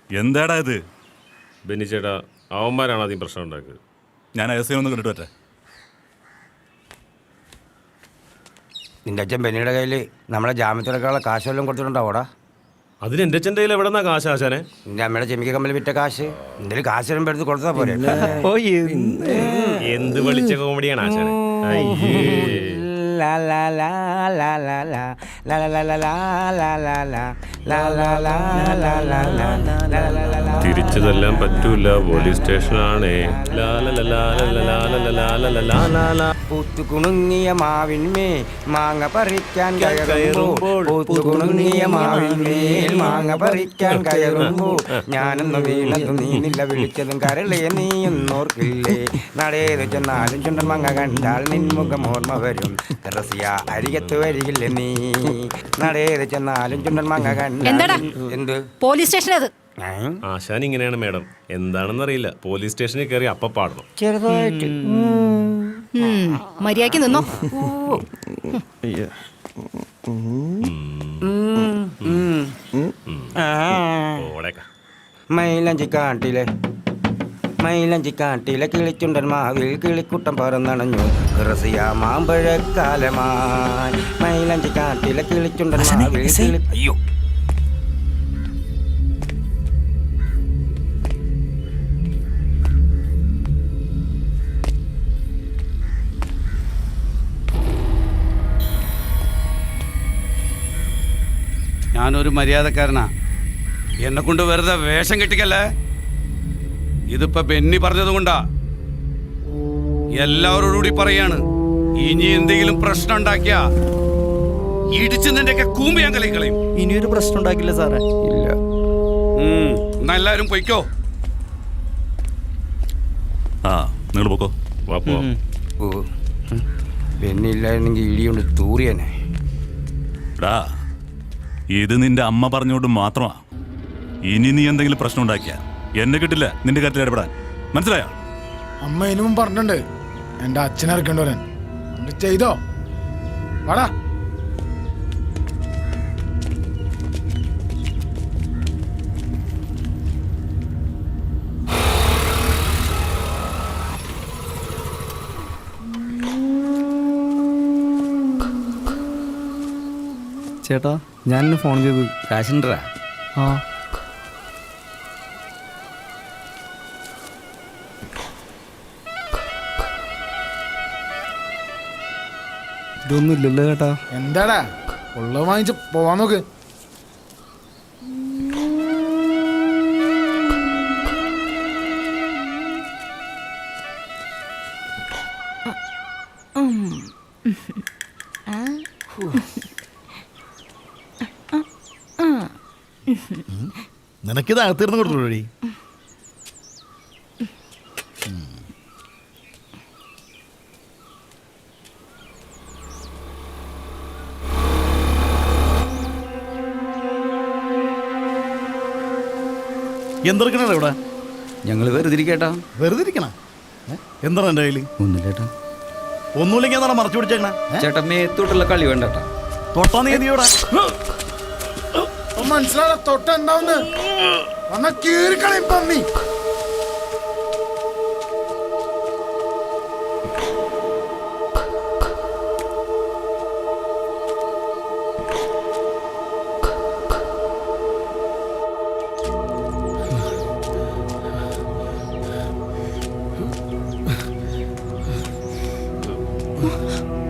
Speaker 6: എന്താടാ ഇത്?
Speaker 12: ബെന്നി ചേട്ടാ, അവന്മാരാണ് ആദ്യം പ്രശ്നം ഉണ്ടാക്കിയത്.
Speaker 6: ഞാൻ ഐസിനെ ഒന്ന് കണ്ടിട്ട് പറ്റേ.
Speaker 7: നിന്റെ അച്ഛൻ ബെന്നിയുടെ കയ്യിൽ നമ്മളെ ജാമ്യത്തിനൊക്കെയുള്ള കാശ് വല്ലതും കൊടുത്തിട്ടുണ്ടാവോടാ?
Speaker 12: അതിന് എൻ്റെ അച്ഛൻ്റെ കയ്യിൽ എവിടെന്നാ കാശ് ആശാനെ?
Speaker 7: നിന്റെ അമ്മയുടെ ചെമിക്ക കമ്പനി വിറ്റ കാശ് എന്തെങ്കിലും കാശ് വരുമ്പോൾ എടുത്ത് കൊടുത്താൽ പോരെ?
Speaker 12: എന്ത് വിളിച്ച കോമഡിയാണ് ആശാനെ. തിരിച്ചതെല്ലാം പറ്റൂല, പോലീസ് സ്റ്റേഷനാണേ.
Speaker 7: പൂത്തുകുണുങ്ങിയ മാവിന്മേ മാങ്ങ പറിക്കാൻ കയറുമ്പോൾ, പൂത്തുകുണുങ്ങിയ മാവിന്മേൽ മാങ്ങ പറിക്കാൻ കയറുമ്പോൾ, ഞാനൊന്ന് വീണതും നീന്നില്ല, വിളിച്ചതും കരളേ നീയൊന്നോർക്കില്ലേ. നടേത് ചെന്നാലും ചുണ്ടൻ മാങ്ങ കണ്ടാൽ നിൻമുഖം ഓർമ്മ വരും, റസിയ അരികത്ത് വരികില്ലേ നീ. നടേത് ചെന്നാലും ചുണ്ടൻ മാങ്ങ കണ്ടാൽ. എന്ത്
Speaker 3: പോലീസ് സ്റ്റേഷൻ അത്?
Speaker 12: ആശാൻ ഇങ്ങനെയാണ് മേഡം, എന്താണെന്നറിയില്ല. പോലീസ് സ്റ്റേഷനിൽ കയറി അപ്പ പാടണം.
Speaker 7: ചെറുതായിട്ട്
Speaker 3: മര്യാദയ്ക്ക് നിന്നോ.
Speaker 7: മൈലഞ്ചിക്കാട്ടിലെ കിളിച്ചുണ്ടൻ മാവിൽ കിളിക്കുട്ടം പറന്നണഞ്ഞു, റസിയ മാമ്പഴക്കാലമായി. മൈലഞ്ചിക്കാട്ടിലെ കിളിച്ചുണ്ടൻ മാവിൽ അയ്യോ
Speaker 1: ഞാനൊരു മര്യാദക്കാരനാ, എന്നെ കൊണ്ട് വെറുതെ വേഷം കെട്ടിക്കല്ലേ. ഇതിപ്പോ ബെന്നി പറഞ്ഞതുകൊണ്ടാ. എല്ലാവരോടുകൂടി പറയാണ്, ഇനി എന്തെങ്കിലും പ്രശ്നം ഉണ്ടാക്കിയാ ഇടിച്ച് നിന്റെയൊക്കെ കൂമ്പ് ഞാൻ കളയും.
Speaker 5: ഇനിയൊരു പ്രശ്നം ഉണ്ടാക്കില്ല സാറേ.
Speaker 7: ഇല്ല.
Speaker 1: എന്നാ എല്ലാവരും പൊയ്ക്കോ.
Speaker 6: ആ, നിങ്ങൾ പോക്കോ.
Speaker 12: വാപ്പോ
Speaker 7: പെണ്ണില്ലായിരുന്നെങ്കിൽ ഇടിയുണ്ട് തൂറിയനെ.
Speaker 6: എടാ, ഇത് നിന്റെ അമ്മ പറഞ്ഞോണ്ട് മാത്രമാ. ഇനി നീ എന്തെങ്കിലും പ്രശ്നം ഉണ്ടാക്കിയ എന്നെ കിട്ടില്ല നിന്റെ കാര്യത്തിൽ ഇടപെടാൻ, മനസ്സിലായോ?
Speaker 11: അമ്മ ഇനിയും പറഞ്ഞിട്ടുണ്ട് എന്റെ അച്ഛനെ ഇറക്കേണ്ടി വരാൻ. ചെയ്തോ വാടാ.
Speaker 5: ചേട്ടാ, ഞാനിന്ന് ഫോൺ ചെയ്തു.
Speaker 7: കാശുണ്ടാ?
Speaker 5: ആ, ഇതൊന്നും ഇല്ലല്ലോ ചേട്ടാ.
Speaker 11: എന്താടാ ഉള്ളത് വാങ്ങിച്ച് പോവാൻ നോക്ക്.
Speaker 5: നിനക്കിത് അകത്തിരുന്ന് കൊടുത്തോളൂ. എന്തെടുക്കണ ഇവിടെ?
Speaker 7: ഞങ്ങൾ വെറുതെ ഇരിക്കേട്ടാ.
Speaker 5: വെറുതെ ഇരിക്കണ? എന്താണ് എൻ്റെ കയ്യിൽ?
Speaker 7: ഒന്നുമില്ലേട്ടാ.
Speaker 5: ഒന്നുമില്ലെങ്കിൽ എന്താണ് മറച്ചു പിടിച്ചേക്കണ?
Speaker 7: ചേട്ടാ, മേത്തോട്ടുള്ള കളി വേണ്ടട്ടാ.
Speaker 5: തൊട്ടാ നീ ഇവിടെ
Speaker 11: മനസ്സിലായ തൊട്ട എന്താവുന്ന വന്ന കീറിക്കളയും പന്നി.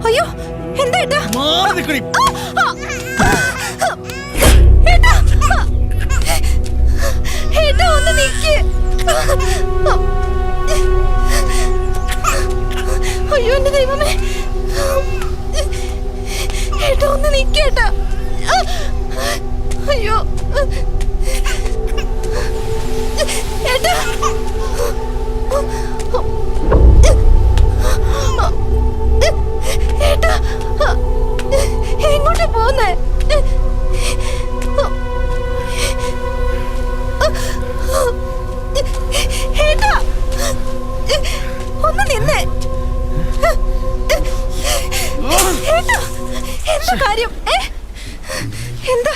Speaker 3: അയ്യോ, എന്താ
Speaker 5: മാറി നിൽക്കണി.
Speaker 3: ഒന്ന് നിക്ക്. അയ്യോ എന്റെ ദൈവമേ, ഏട്ടാ ഒന്ന് നിക്കേട്ടാ. അയ്യോ ഏട്ടാ, ഏട്ടാ എങ്ങോട്ടാ പോന്നേ? ഏട്ടാ ഒന്ന് നിന്നേ. ഏട്ടാ എന്താ കാര്യം? എന്താ?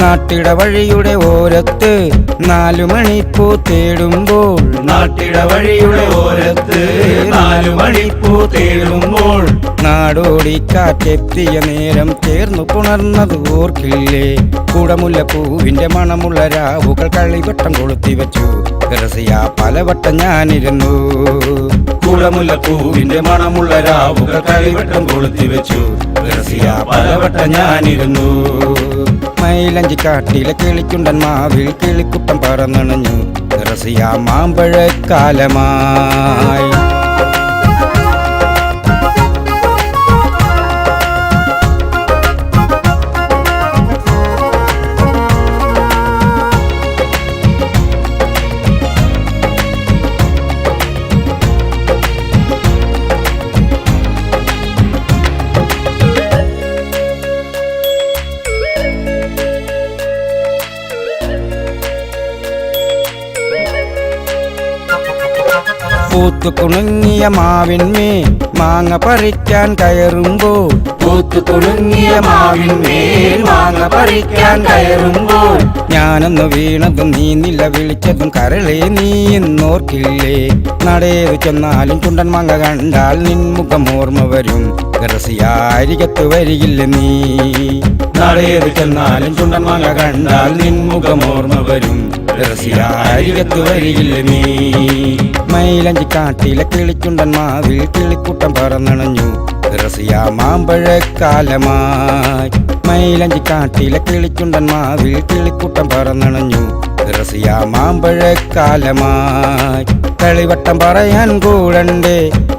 Speaker 7: നാട്ടിട വഴിയുടെ ഓരത്ത് 4 മണിപ്പൂ തേടുമ്പോൾ നാട്ടിട വഴിയുടെ ഓരത്ത് 4 മണിപ്പൂ തേടുമ്പോൾ നാടോടിക്കാറ്റെത്തിയ നേരം ചേർന്നു പുണർന്നത് ഓർക്കില്ലേ കുടമുല്ലപ്പൂവിന്റെ മണമുള്ള രാവുകൾ കളിവട്ടം കൊളുത്തി വെച്ചു രസിയ പലവട്ടം ഞാനിരുന്നു കുടമുല്ലപ്പൂവിന്റെ മണമുള്ള രാവുകൾ കളിവട്ടം കൊളുത്തി വെച്ചു രസിയ പലവട്ടം ഞാനിരുന്നു മൈലഞ്ചിക്കാട്ടിലെ കിളിക്കുണ്ടൻ മാവിൽ കിളിക്കുട്ടം പറന്നണഞ്ഞു രസിയ മാമ്പഴക്കാലമായി പൂത്തുകുണുങ്ങിയ മാവിന്മേൽ മാങ്ങ പറിക്കാൻ കയറുമ്പോൾ പൂത്തുകുണുങ്ങിയ മാവിന്മേൽ മാങ്ങ പറിക്കാൻ കയറുമ്പോൾ ഞാനൊന്ന് വീണതും നീ നില വിളിച്ചതും കരളെ നീ എന്നോർക്കില്ലേ നടേത് ചെന്നാലും ചുണ്ടൻ മാങ്ങ കണ്ടാൽ നിൻമുഖം ഓർമ്മ വരും രസിയാരികത്ത് വരികില്ല നീ നടേത് ചെന്നാലും ചുണ്ടൻ മാങ്ങ കണ്ടാൽ നിൻമുഖം ഓർമ്മ വരും രസിയാരികത്ത് വരികില്ല നീ മൈലഞ്ചിക്കാട്ടിലെ കിളിച്ചുണ്ടൻ മാവിൽ കിളിക്കുട്ടം പറന്നണഞ്ഞു രസിയ മാമ്പഴക്കാലമായി മൈലഞ്ചിക്കാട്ടിലെ കിളിച്ചുണ്ടൻ മാവിൽ കിളിക്കുട്ടം പറന്നണഞ്ഞു രസിയ മാമ്പഴക്കാലമായി കളിവട്ടം പറയാൻ കൂടണ്ടേ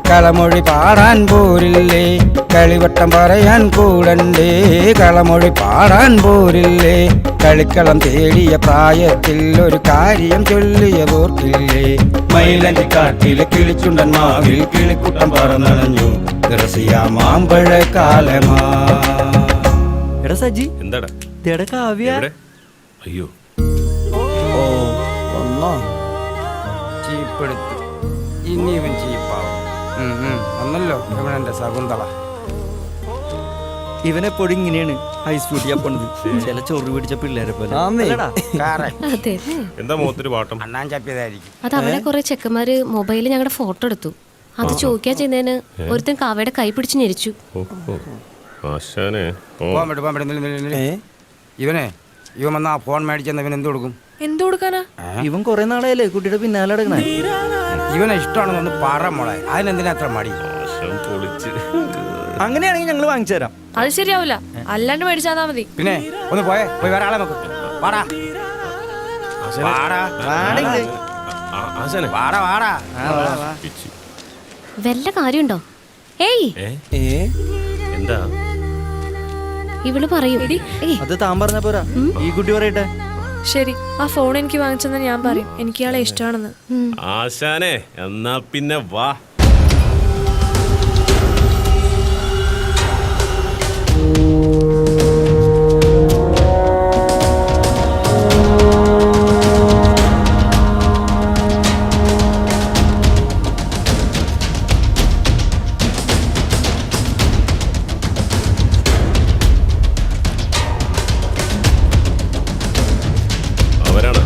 Speaker 7: കളമൊഴി പാടാൻ പോരില്ലേ കളിവട്ടം പറയാൻ കൂടണ്ടേ കളമൊഴി പാടാൻ പോരില്ലേ കളിക്കളം തേടിയ പ്രായത്തിൽ ഒരു കാര്യം ചൊല്ലിയതോർക്കില്ലേ മൈലഞ്ചിക്കാട്ടിലെ കിളിച്ചുണ്ടൻ മാവിൽ കിളിക്കുട്ടം പറന്നണഞ്ഞു രസിയ മാമ്പഴക്കാലമാ.
Speaker 8: എടാ സജി
Speaker 12: എന്താടാ
Speaker 8: തേടാ കാവ്യ
Speaker 12: എവിടെ? അയ്യോ
Speaker 7: ചീപ്പെടുത്തു ഇനി ഇവൻ ചീപ്പാവും ഒന്നല്ലോ ഇവനെന്റെ ശകുന്തള
Speaker 8: ഇവനെപ്പോഴും ഇങ്ങനെയാണ് ഐസ് ഫ്രൂട്ടിയാ പോണത് ചില ചൊറി പിടിച്ച പിള്ളേരെ പോലെ അല്ലേടാ?
Speaker 10: അതെ
Speaker 12: എന്താ മുഖത്തൊരു പാട്ടം?
Speaker 7: അണ്ണാൻ ചപ്പിയതായിരിക്കും.
Speaker 10: അത് അവിടെ കുറെ ചെക്കന്മാര് മൊബൈലിൽ ഞങ്ങളുടെ ഫോട്ടോ എടുത്തു. അത് ചോദിക്കാൻ ചെയ്യുന്നതിന് ഒരുത്തൻ കാവയുടെ കൈ പിടിച്ച് ഞെരിച്ചു.
Speaker 12: ആശാനെ
Speaker 7: പോകാൻ പറ്റും ഇവനെ ഇവൻ വന്നാ ഫോൺ മേടിച്ചെന്ന് ഇവൻ എന്ത് കൊടുക്കും?
Speaker 10: എന്തു കൊടുക്കാനാ?
Speaker 8: ഇവൻ കൊറേ നാളായല്ലേ കുട്ടിയുടെ പിന്നാലെ അടങ്ങണേ.
Speaker 7: ഇവനെ ഇഷ്ടമാണെന്നൊന്ന് പറ മോളെ, അതിനെന്തിനാ അത്ര മടി?
Speaker 12: ആശാൻ പൊളിച്ച്.
Speaker 8: അങ്ങനെയാണെങ്കിൽ ഞങ്ങൾ വാങ്ങിച്ചു തരാം.
Speaker 10: അത് ശരിയാവില്ല, അല്ലാണ്ട് മേടിച്ചാൽ മതി.
Speaker 7: പിന്നെ ഒന്ന് പോയേ, പോയി വേറെ ആളെ നോക്ക്. വാടാ വാടാ
Speaker 12: ആശാനെ
Speaker 7: വാടാ വാടാ.
Speaker 10: വല്ല കാര്യമുണ്ടോ? ഏയ്
Speaker 12: എന്താ
Speaker 10: ഇവള് പറയും.
Speaker 8: അത് താൻ പറഞ്ഞ പോരാ, ഈ കുട്ടി പറയട്ടെ.
Speaker 10: ശരി, ആ ഫോൺ എനിക്ക് വാങ്ങിച്ചെന്ന് ഞാൻ പറയും. എനിക്ക് ഇയാളെ ഇഷ്ടമാണെന്ന്.
Speaker 12: ആശാനെ എന്നാ പിന്നെ വാ. അവരാണ്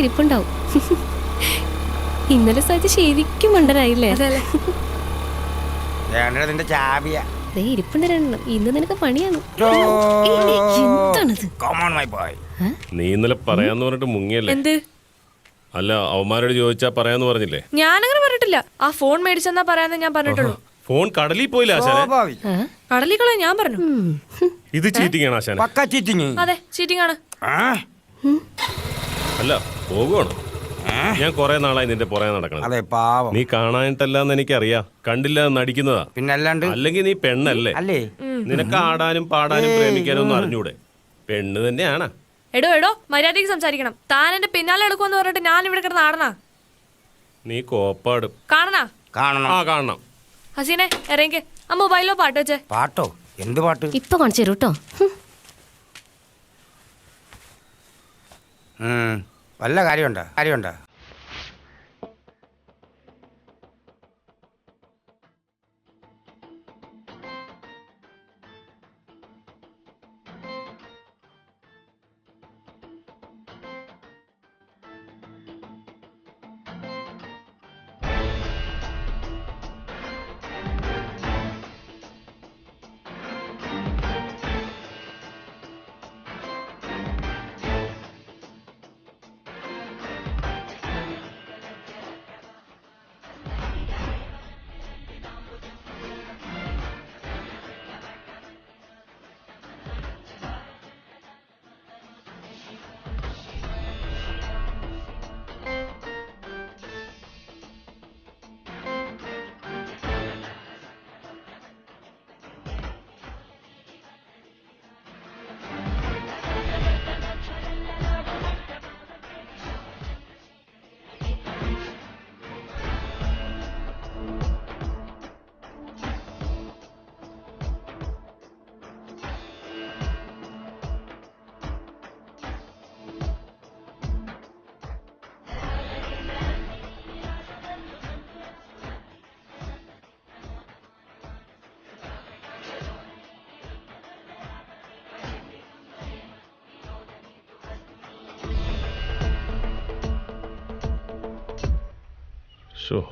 Speaker 10: ഇരിപ്പുണ്ടാവും. ഇന്നലെ സഹിച്ച് ശരിക്കും മണ്ടനായില്ലേ?
Speaker 7: നിന്റെ ചാവിയാ
Speaker 10: ഇരിപ്പുണ്ട് രണ്ടെണ്ണം. ഇന്ന് നിനക്ക് പണിയാണ്.
Speaker 12: നീ ഇന്നലെ പറയാന്ന് പറഞ്ഞിട്ട് മുങ്ങിയല്ലേ?
Speaker 13: എന്ത്?
Speaker 12: അല്ല, അവന്മാരോട് ചോദിച്ചാ പറയാന്ന് പറഞ്ഞില്ലേ?
Speaker 13: ഞാനങ്ങനെ പറഞ്ഞിട്ടില്ല. ആ ഫോൺ മേടിച്ചെന്നാ പറയാന്ന് ഞാൻ പറഞ്ഞിട്ടുള്ളൂ.
Speaker 12: ഫോൺ കടലിൽ പോയില്ല ആശാനെ.
Speaker 13: കടലിൽ കളയാൻ ഞാൻ പറഞ്ഞു.
Speaker 12: ഇത് ചീറ്റിംഗ് ആണ് ആശാനെ.
Speaker 13: അതെ, ചീറ്റിംഗ് ആണ്.
Speaker 12: അല്ല, പോകുവാണോ? ഞാൻ കൊറേ നാളായി നിന്റെ പുറകെ നടക്കണം.
Speaker 7: അതെ, പാവം.
Speaker 12: നീ കാണാനിട്ടല്ലാന്ന് എനിക്കറിയാം. കണ്ടില്ല നടിക്കുന്നതാ.
Speaker 7: പിന്നല്ലാണ്ട്.
Speaker 12: അല്ലെങ്കിൽ നീ പെണ്ണല്ലേ?
Speaker 7: അല്ലേ?
Speaker 12: നിനക്ക് ആടാനും പാടാനും പ്രേമിക്കാനും ഒന്നും അറിഞ്ഞൂടെ? പെണ്ണ് തന്നെയാണ്.
Speaker 13: എടോ മര്യാദയ്ക്ക് സംസാരിക്കണം. താൻ എന്റെ പിന്നാലെ എടുക്കുമെന്ന് പറഞ്ഞിട്ട് ഞാൻ ഇവിടെ കിടന്ന് ആടണ.
Speaker 12: നീ കോപ്പാടും.
Speaker 7: കാണണം.
Speaker 13: ഹസീനെ ഇറങ്ങിക്ക്. ആ മൊബൈലിലോ പാട്ട് വെച്ചേ.
Speaker 7: പാട്ടോ? എന്ത് പാട്ട്?
Speaker 10: ഇപ്പൊ കാണിച്ചു തരൂ കേട്ടോ.
Speaker 7: വല്ല കാര്യമുണ്ടോ?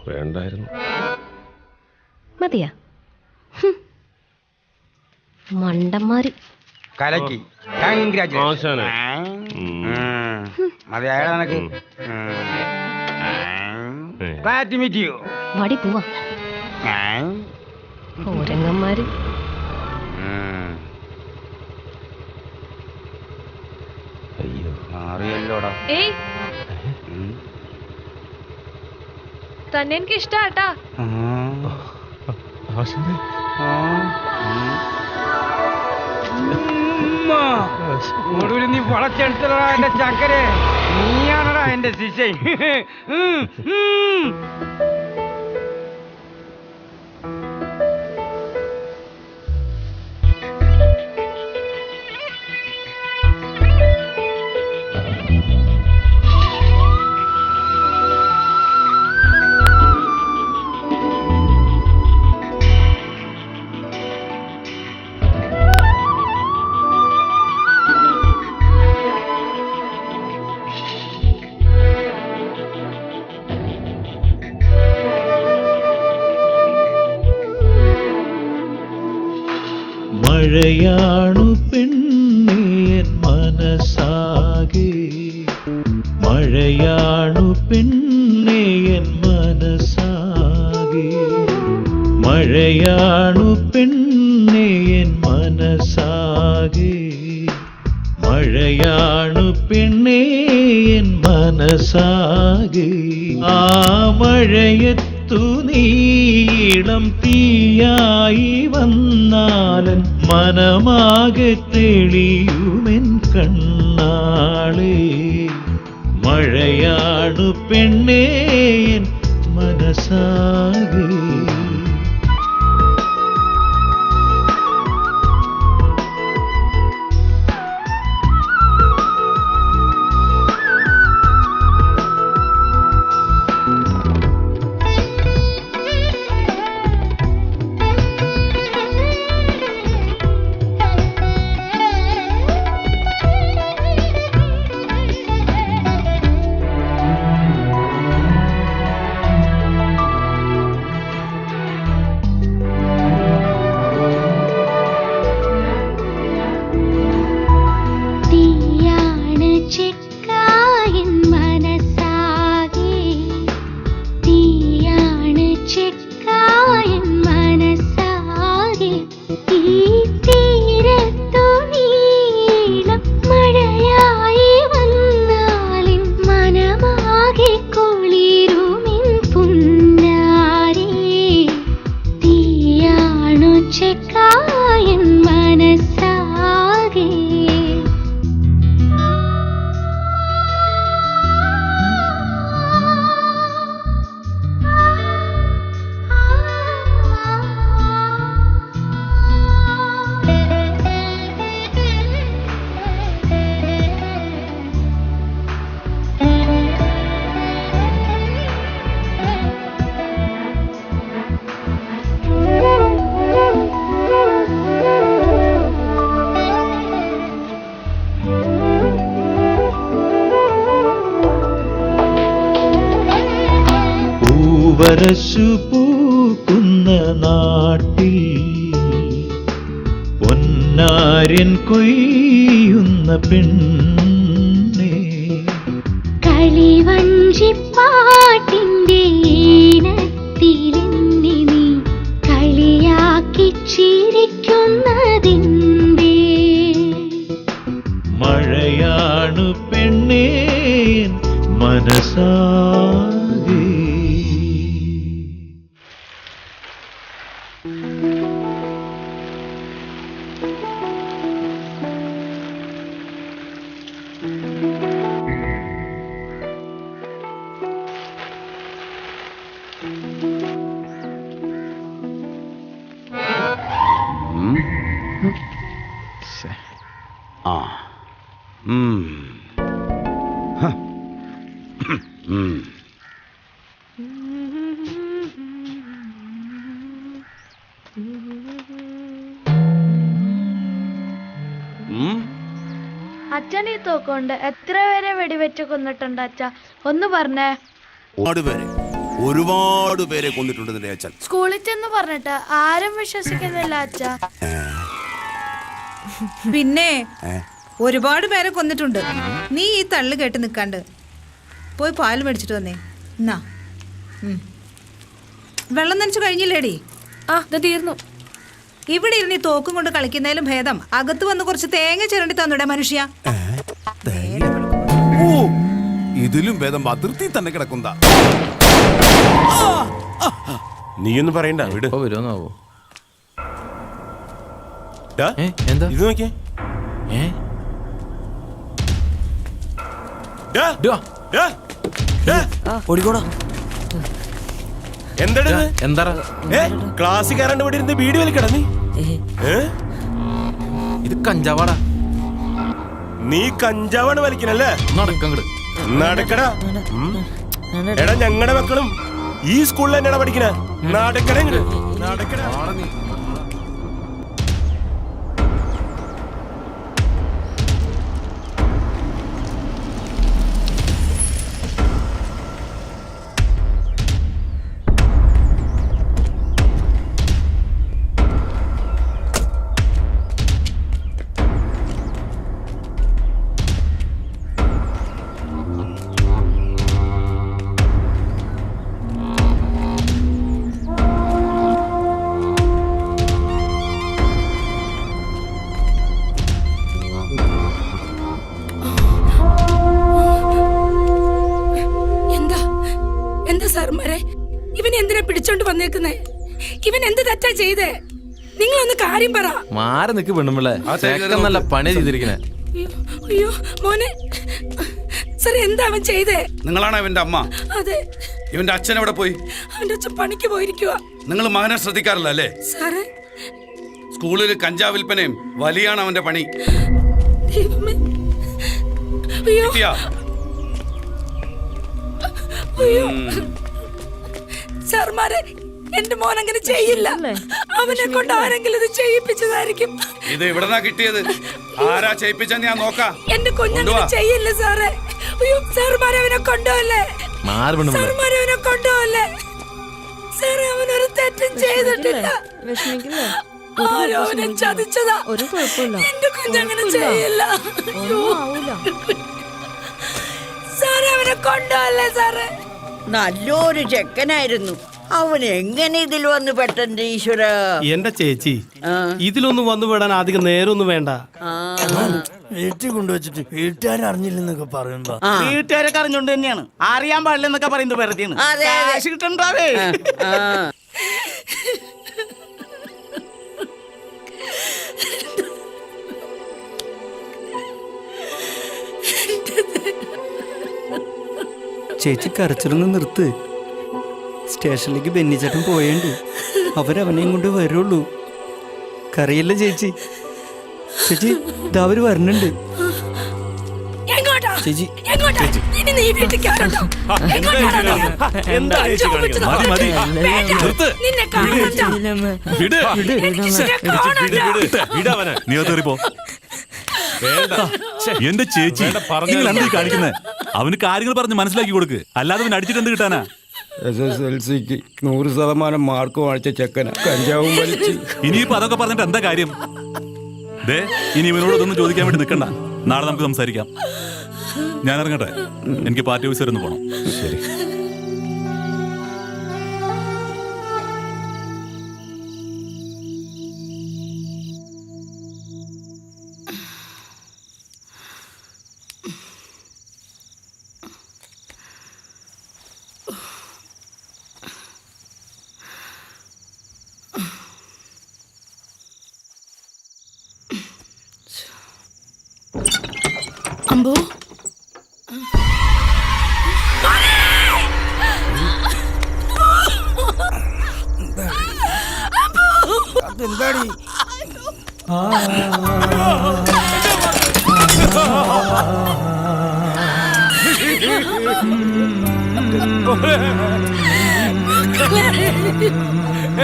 Speaker 12: വേണ്ടായിരുന്നു.
Speaker 10: മതിയാ? മണ്ടന്മാര്.
Speaker 7: കലക്കി.
Speaker 10: വടി പോവാ. ഓരങ്ങന്മാര്.
Speaker 7: അയ്യോ, അറിയല്ലോടാ.
Speaker 13: തന്നെ എനിക്ക് ഇഷ്ടാട്ടാ.
Speaker 2: മനസ്സിലായി.
Speaker 7: നീ വളച്ചെടുത്തടാ എന്റെ ചക്കരെ, നീയാണടാ എന്റെ ശിശ.
Speaker 8: മഴയാണു പെണ്ണേൻ മനസ്സാകെ, മഴയാണു പെണ്ണേൻ മനസ്സാകെ, മഴയാണു പെണ്ണേൻ മനസ്സാകെ, മഴയാണു പെണ്ണേൻ മനസ്സാകെ. ആ മഴയത്തു നീളം തീയായി വന്നാലൻ മനമാകെ തെളിയുമെൻ കണ്ണാളെ. മഴയാണു പെണ്ണേൻ മനസ്സാകെ. വരശു പൂക്കുന്ന നാട്ടിൽ പൊന്നാര്യൻ കൊയ്യുന്ന പെണ്ണേ,
Speaker 10: കളിവഞ്ചിപ്പാട്ടിന്റെ ഈണത്തിലെന്നെ നീ കളിയാക്കി ചിരിക്കുന്നതിന്റെ.
Speaker 8: മഴയാണു പെണ്ണേ മനസ്സാകെ.
Speaker 13: അച്ഛൻ ഈ തോക്കൊണ്ട് എത്ര പേരെ വെടിവെച്ച് കൊന്നിട്ടുണ്ട് അച്ഛ? ഒന്ന് പറഞ്ഞേ.
Speaker 1: ഒരുപാട് പേരെ കൊന്നിട്ടുണ്ട് നിന്റെ അച്ഛൻ.
Speaker 13: സ്കൂളിൽ ചെന്ന് പറഞ്ഞിട്ട് ആരും വിശ്വസിക്കുന്നില്ല അച്ഛ.
Speaker 3: പിന്നെ ഒരുപാട് പേരെ കൊന്നിട്ടുണ്ട്. നീ ഈ തള്ളു കേട്ട് നിൽക്കാണ്ട് പോയി പാല് മേടിച്ചിട്ട് വന്നേ. എന്നാ വെള്ളം നനച്ചു കഴിഞ്ഞില്ലേടി?
Speaker 13: ആ ഇത് തീർന്നു.
Speaker 3: ഇവിടെ ഇരുന്ന് ഈ തോക്കും കൊണ്ട് കളിക്കുന്നതിലും ഭേദം അകത്ത് വന്ന് കുറച്ച് തേങ്ങ ചിരണ്ടി തന്നൂടെ മനുഷ്യ.
Speaker 1: ഇതിലും ഭേദം അതിർത്തി തന്നെ കിടക്കുന്നതാ.
Speaker 12: നീയൊന്നും പറയണ്ട, വിട്.
Speaker 4: വരുമെന്നാവോ?
Speaker 12: എന്താ ഇത് നോക്കിയേ?
Speaker 7: ഓടിക്കോടാ.
Speaker 4: എന്താ
Speaker 7: ക്ലാസ്സിൽ കയറാണ്ട് ഇവിടെ ഇരുന്ന് വീഡിയോ വലിക്കടാ നീ.
Speaker 4: ഇത് കഞ്ചാവാടാ.
Speaker 7: നീ കഞ്ചാവാണ് വലിക്കണല്ലേ?
Speaker 4: നടക്കങ്ങട്
Speaker 7: നടക്കടാ. എടാ ഞങ്ങളുടെ മക്കളും ഈ സ്കൂളിൽ തന്നെയാണ് പഠിക്കണേ. നടക്കട നടക്കട.
Speaker 3: ഇവൻ എന്തിനാ പിടിച്ചോണ്ട് വന്നേക്കുന്നേ? ഇവൻ എന്ത് തെറ്റാ ചെയ്തേ? നിങ്ങളൊന്ന് കാര്യം പറ.
Speaker 4: മാറി നിക്ക് പെണ്ണുമ്പിള്ളേ, നല്ല പണി ചെയ്തിരിക്കണേ.
Speaker 3: അയ്യോ മോനെ, സാർ എന്താ അവൻ ചെയ്തേ?
Speaker 1: നിങ്ങളാണ് ഇവന്റെ അമ്മ?
Speaker 3: അതെ.
Speaker 1: ഇവന്റെ അച്ഛൻ എവിടെ പോയി?
Speaker 3: അവന്റെ അച്ഛൻ പണിക്ക് പോയിരിക്കുക.
Speaker 1: നിങ്ങൾ മകനെ ശ്രദ്ധിക്കാറില്ല അല്ലേ?
Speaker 3: സാറേ,
Speaker 1: സ്കൂളിൽ കഞ്ചാവ് വിൽപ്പനയും വലിയാണ് അവന്റെ പണി.
Speaker 3: സാർമാരെ, എന്റെ മോൻ അങ്ങനെ ചെയ്യില്ല. അവനെ കൊണ്ട് ആരെങ്കിലും ഇത് ചെയ്യിപ്പിച്ചതായിരിക്കും.
Speaker 1: ഇത് എവിടെന്നാ കിട്ടിയത്? ആരാ ചെയ്യിപ്പിച്ചെന്ന് ഞാൻ നോക്കാം.
Speaker 3: എന്റെ കുഞ്ഞങ്ങനെ ചെയ്യില്ല സാറേ. അയ്യോ സാർമാരെ, അവനെ കൊണ്ടുപോകല്ലേ. സാർമാരെ, അവനെ കൊണ്ടുപോകല്ലേ. സാറേ, അവനൊരു തെറ്റും ചെയ്തിട്ടില്ല. ആരോ അവനെ ചതിച്ചതാ. എന്റെ കുഞ്ഞങ്ങനെ ചെയ്യില്ല. സാറേ, അവനെ കൊണ്ടുപോകല്ലേ സാറേ.
Speaker 14: നല്ലൊരു ചെക്കനായിരുന്നു. അവൻ എങ്ങനെ ഇതിൽ വന്ന് പെട്ടെന്ന്? ഈശ്വര,
Speaker 7: എന്റെ ചേച്ചി, ഇതിലൊന്നും വന്നു പെടാൻ അധികം നേരമൊന്നും വേണ്ട.
Speaker 2: വീട്ടിൽ കൊണ്ടുവച്ചിട്ട് വീട്ടുകാരെ അറിഞ്ഞില്ലെന്നൊക്കെ പറയുമ്പോ
Speaker 11: വീട്ടുകാരൊക്കെ അറിഞ്ഞോണ്ട് തന്നെയാണ്. അറിയാൻ പാടില്ലെന്നൊക്കെ പറയുന്നത് വെറുതെയാണ്. കാശ് കിട്ടണ്ടാവേ.
Speaker 7: ചേച്ചി കരച്ചിലൊന്ന് നിർത്ത്. സ്റ്റേഷനിലേക്ക് ബെന്നിച്ചേട്ടൻ പോയേണ്ടി. അവരവനെയും കൊണ്ട് വരുള്ളൂ. കരയില്ല ചേച്ചി. ചേച്ചി, ഇതാ അവര് വരണുണ്ട്. ചേച്ചി,
Speaker 6: എന്റെ ചേച്ചി, നിങ്ങൾ എന്താ കാണിക്കുന്നത്? അവന് കാര്യങ്ങൾ പറഞ്ഞ് മനസ്സിലാക്കി കൊടുക്ക്, അല്ലാതെ അവൻ അടിച്ചിട്ട് എന്ത് കിട്ടാനാ?
Speaker 7: SSLCക്ക് 100% മാർക്ക് വാങ്ങിച്ച ചെക്കന കഞ്ചാവും വലിച്ച്.
Speaker 6: ഇനിയിപ്പോ അതൊക്കെ പറഞ്ഞിട്ട് എന്താ കാര്യം? ദേ, ഇനി ഇവനോട് ഇതൊന്നും ചോദിക്കാൻ വേണ്ടി നിൽക്കണ്ട. നാളെ നമുക്ക് സംസാരിക്കാം. ഞാൻ ഇറങ്ങട്ടെ, എനിക്ക് പാർട്ടി ഓഫീസ് വരെ ഒന്ന് പോണം.
Speaker 12: ശരി.
Speaker 3: അമ്പോ,
Speaker 11: അതെന്താടി?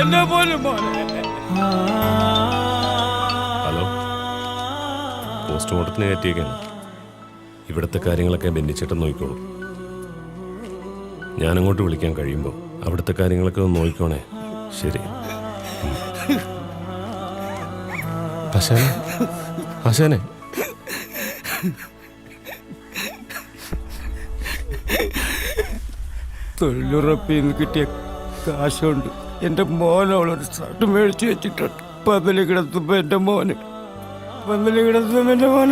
Speaker 7: എന്നെ പോലും മോനെ.
Speaker 12: ഹലോ, പോസ്റ്റ്മോർട്ടത്തിന് കയറ്റിയേക്കാണ്. ഇവിടുത്തെ കാര്യങ്ങളൊക്കെ ബെന്നിച്ചേട്ടൻ നോക്കിക്കോളൂ. ഞാനങ്ങോട്ട് വിളിക്കാൻ കഴിയുമ്പോൾ അവിടുത്തെ കാര്യങ്ങളൊക്കെ ഒന്ന് നോക്കിക്കോണേ. ശരി. ആശാനെ, ആശാനെ,
Speaker 7: തൊഴിലുറപ്പിൽ കിട്ടിയ കാശുണ്ട് എൻ്റെ മോനോളൊരു ഷർട്ട് മേടിച്ച് വെച്ചിട്ടുണ്ട്. പന്തല് കിടത്തുമ്പോ എൻ്റെ മോന്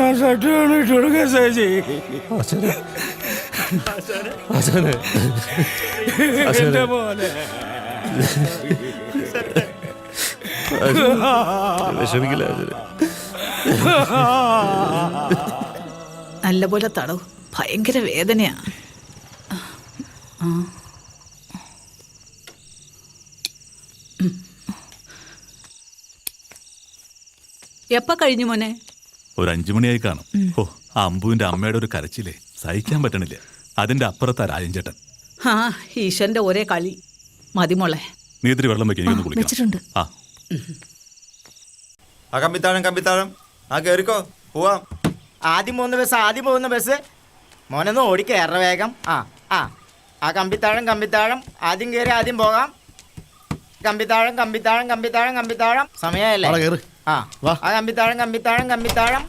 Speaker 7: ആ ഷർട്ട് ഇട്ട് കൊടുക്കാൻ സാധിച്ചു. എൻ്റെ മോനെ
Speaker 12: വിഷമിക്കില്ല.
Speaker 3: നല്ലപോലെ തടവും. ഭയങ്കര വേദനയാ. എപ്പ കഴിഞ്ഞു മോനെ?
Speaker 6: ഒരു 5 മണിയായി കാണും. ഓ, ആ അമ്പുവിന്റെ അമ്മയുടെ ഒരു കരച്ചിലേ സഹിക്കാൻ പറ്റണില്ല. അതിന്റെ അപ്പുറത്താ രാജൻചേട്ടൻ.
Speaker 3: ആ ഈശ്വരന്റെ ഒരേ കളി. മതിമോളെ,
Speaker 6: നീ ഇത്തിരി വെള്ളം വെക്കാൻ
Speaker 10: വെച്ചിട്ടുണ്ട്.
Speaker 6: ആ
Speaker 7: ആ കമ്പിത്താഴം ആ കേറിക്കോ പോവാം. ആദ്യം പോകുന്ന ബസ് മോനൊന്ന് ഓടിക്കേറ വേഗം. ആ കമ്പിത്താഴം ആദ്യം കയറി ആദ്യം പോകാം. കമ്പിത്താഴം സമയല്ലേ? ആ കമ്പിത്താഴം.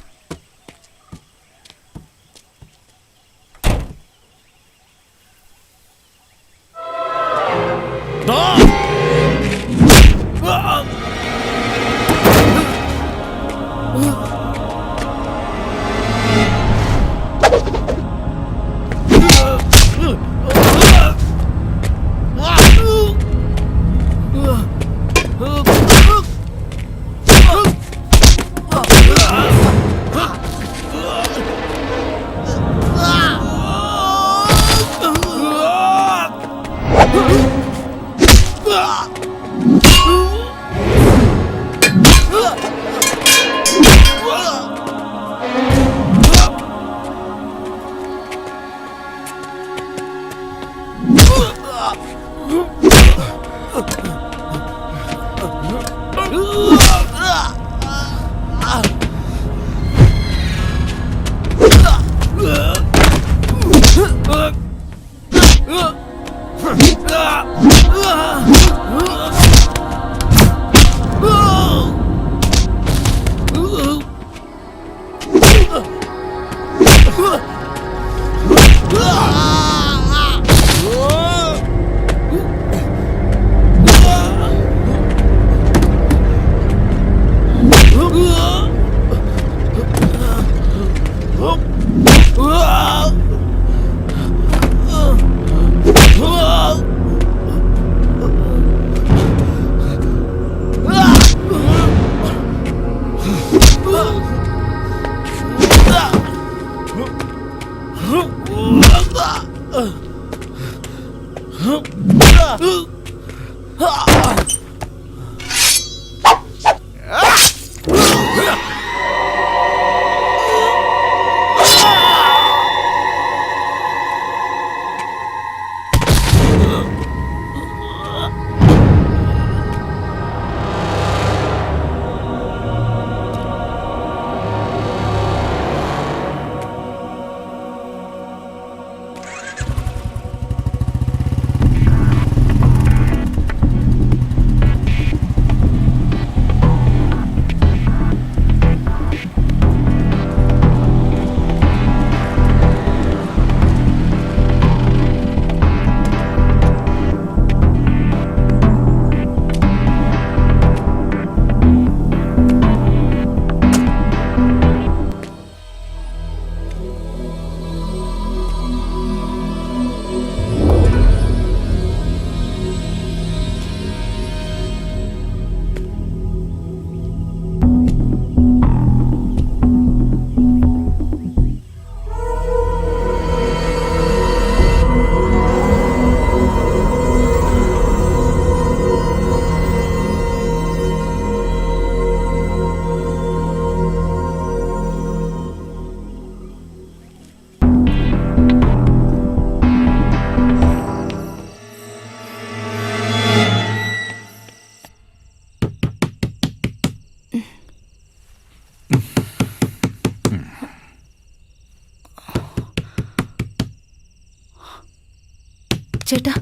Speaker 10: ചേട്ടാ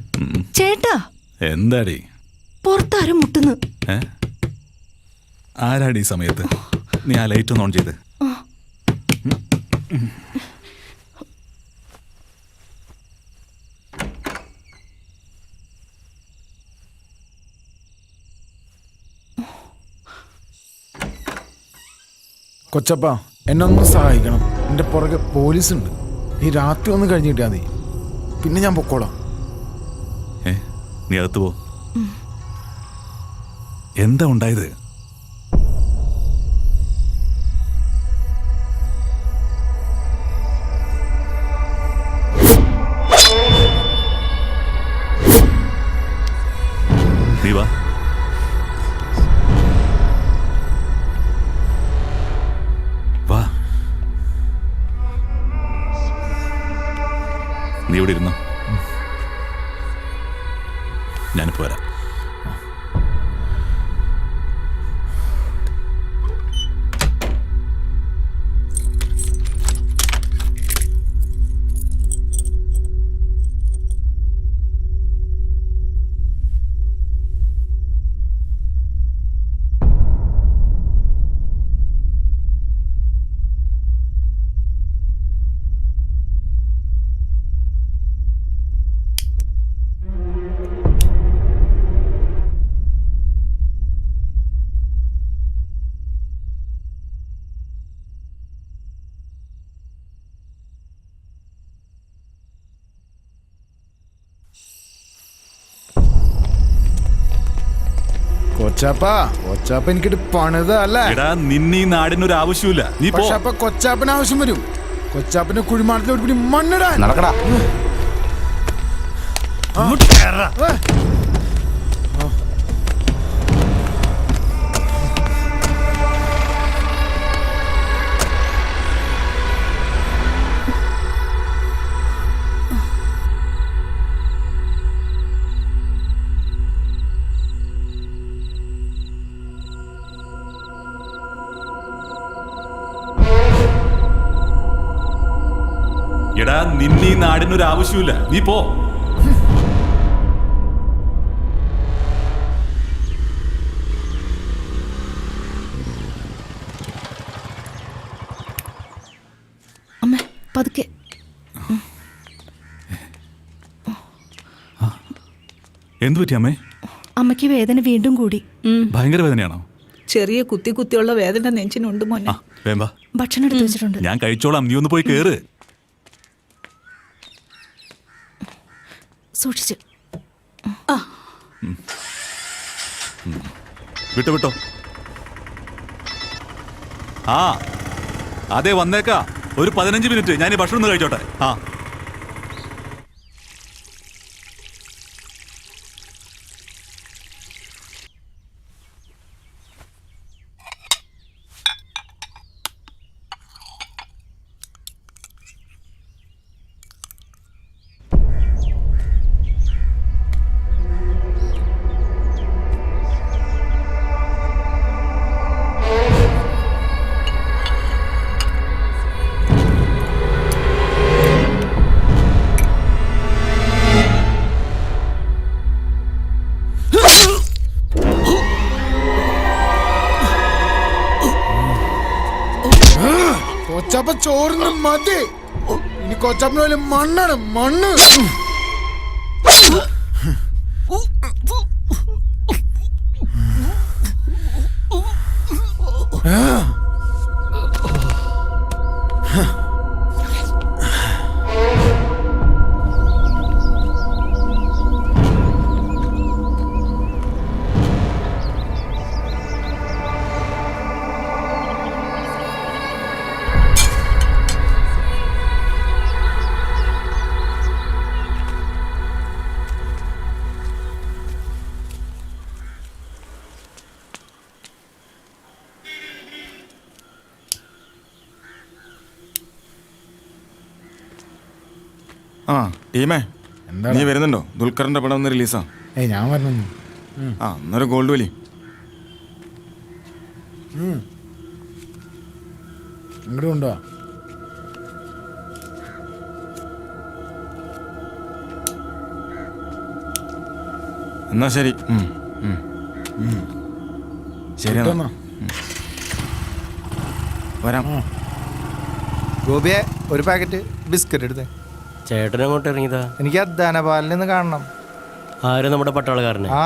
Speaker 10: ചേട്ടാ
Speaker 6: എന്താടി
Speaker 10: പുറത്താരും മുട്ടുന്നു.
Speaker 6: ആരാടി ഈ സമയത്ത്? നീ ആ ലൈറ്റ് ഒന്ന് ഓൺ ചെയ്ത്.
Speaker 15: കൊച്ചപ്പ എന്നെ ഒന്ന് സഹായിക്കണം. എൻ്റെ പുറകെ പോലീസുണ്ട്. ഈ രാത്രി ഒന്ന് കഴിഞ്ഞിട്ടാ മതി, പിന്നെ ഞാൻ പൊക്കോളാം.
Speaker 6: നീ അകത്ത് പോ. എന്താ ഉണ്ടായത്? നീ ഇവിടെ ഇരുന്നോ, ഞാനിപ്പോ വരാം.
Speaker 15: കൊച്ചാപ്പ എനിക്കിട്ട് പണിതല്ലേ.
Speaker 6: എടാ നിന്നെ ഈ നാടിനൊരു ആവശ്യമില്ല, നീ പോ.
Speaker 15: പക്ഷെ അപ്പൊ കൊച്ചാപ്പന് ആവശ്യം വരും. കൊച്ചാപ്പന്റെ കുഴിമാടത്തിൽ ഒരു പിടി മണ്ണിടാൻ.
Speaker 5: നടക്കടാ.
Speaker 6: എടാ നിന്നെ ഈ നാടിനൊരു ആവശ്യമില്ല, നീ പോ.
Speaker 3: അമ്മ പതുക്കെ.
Speaker 6: എന്തു പറ്റി അമ്മേ?
Speaker 3: അമ്മയ്ക്ക് വേദന വീണ്ടും കൂടി.
Speaker 6: ഭയങ്കര വേദനയാണോ?
Speaker 3: ചെറിയ കുത്തിയുള്ള വേദന നെഞ്ചിനുണ്ട് മോനെ.
Speaker 6: വേമ്പ
Speaker 3: ഭക്ഷണം എടുത്തു വെച്ചിട്ടുണ്ട്.
Speaker 6: ഞാൻ കഴിച്ചോളാം, നീ ഒന്ന് പോയി കേറ്.
Speaker 3: സൂക്ഷിച്ചു.
Speaker 6: വിട്ടോ. ആ അതെ വന്നേക്കാ, ഒരു 15 മിനിറ്റ് ഞാൻ ഈ ഭക്ഷണം ഒന്ന് കഴിച്ചോട്ടെ. ആ
Speaker 15: കൊച്ചാപ്പ ചോറിന് മതി. ഇനി കൊച്ചാപ്പിന് വലിയ മണ്ണാണ്, മണ്ണ്.
Speaker 16: ആ ടീമേ, നീ വരുന്നുണ്ടോ? ദുൽഖറിന്റെ പടം ഒന്ന് റിലീസാ.
Speaker 15: ഞാൻ പറഞ്ഞു.
Speaker 16: ആ എന്നൊരു ഗോൾഡ് വലി.
Speaker 15: ഇങ്ങോട്ട് കൊണ്ടുവാ.
Speaker 16: എന്നാ ശരി. ശരി എന്നാ വരാം.
Speaker 7: ഗോപിയെ ഒരു പാക്കറ്റ് ബിസ്ക്കറ്റ് എടുത്തേ.
Speaker 17: ചേട്ടൻ അങ്ങോട്ട് ഇറങ്ങിയതാ?
Speaker 7: എനിക്ക് ധനപാലിനെ ഒന്ന് കാണണം.
Speaker 17: ആര്? നമ്മുടെ പട്ടാളക്കാരനെ?
Speaker 7: ആ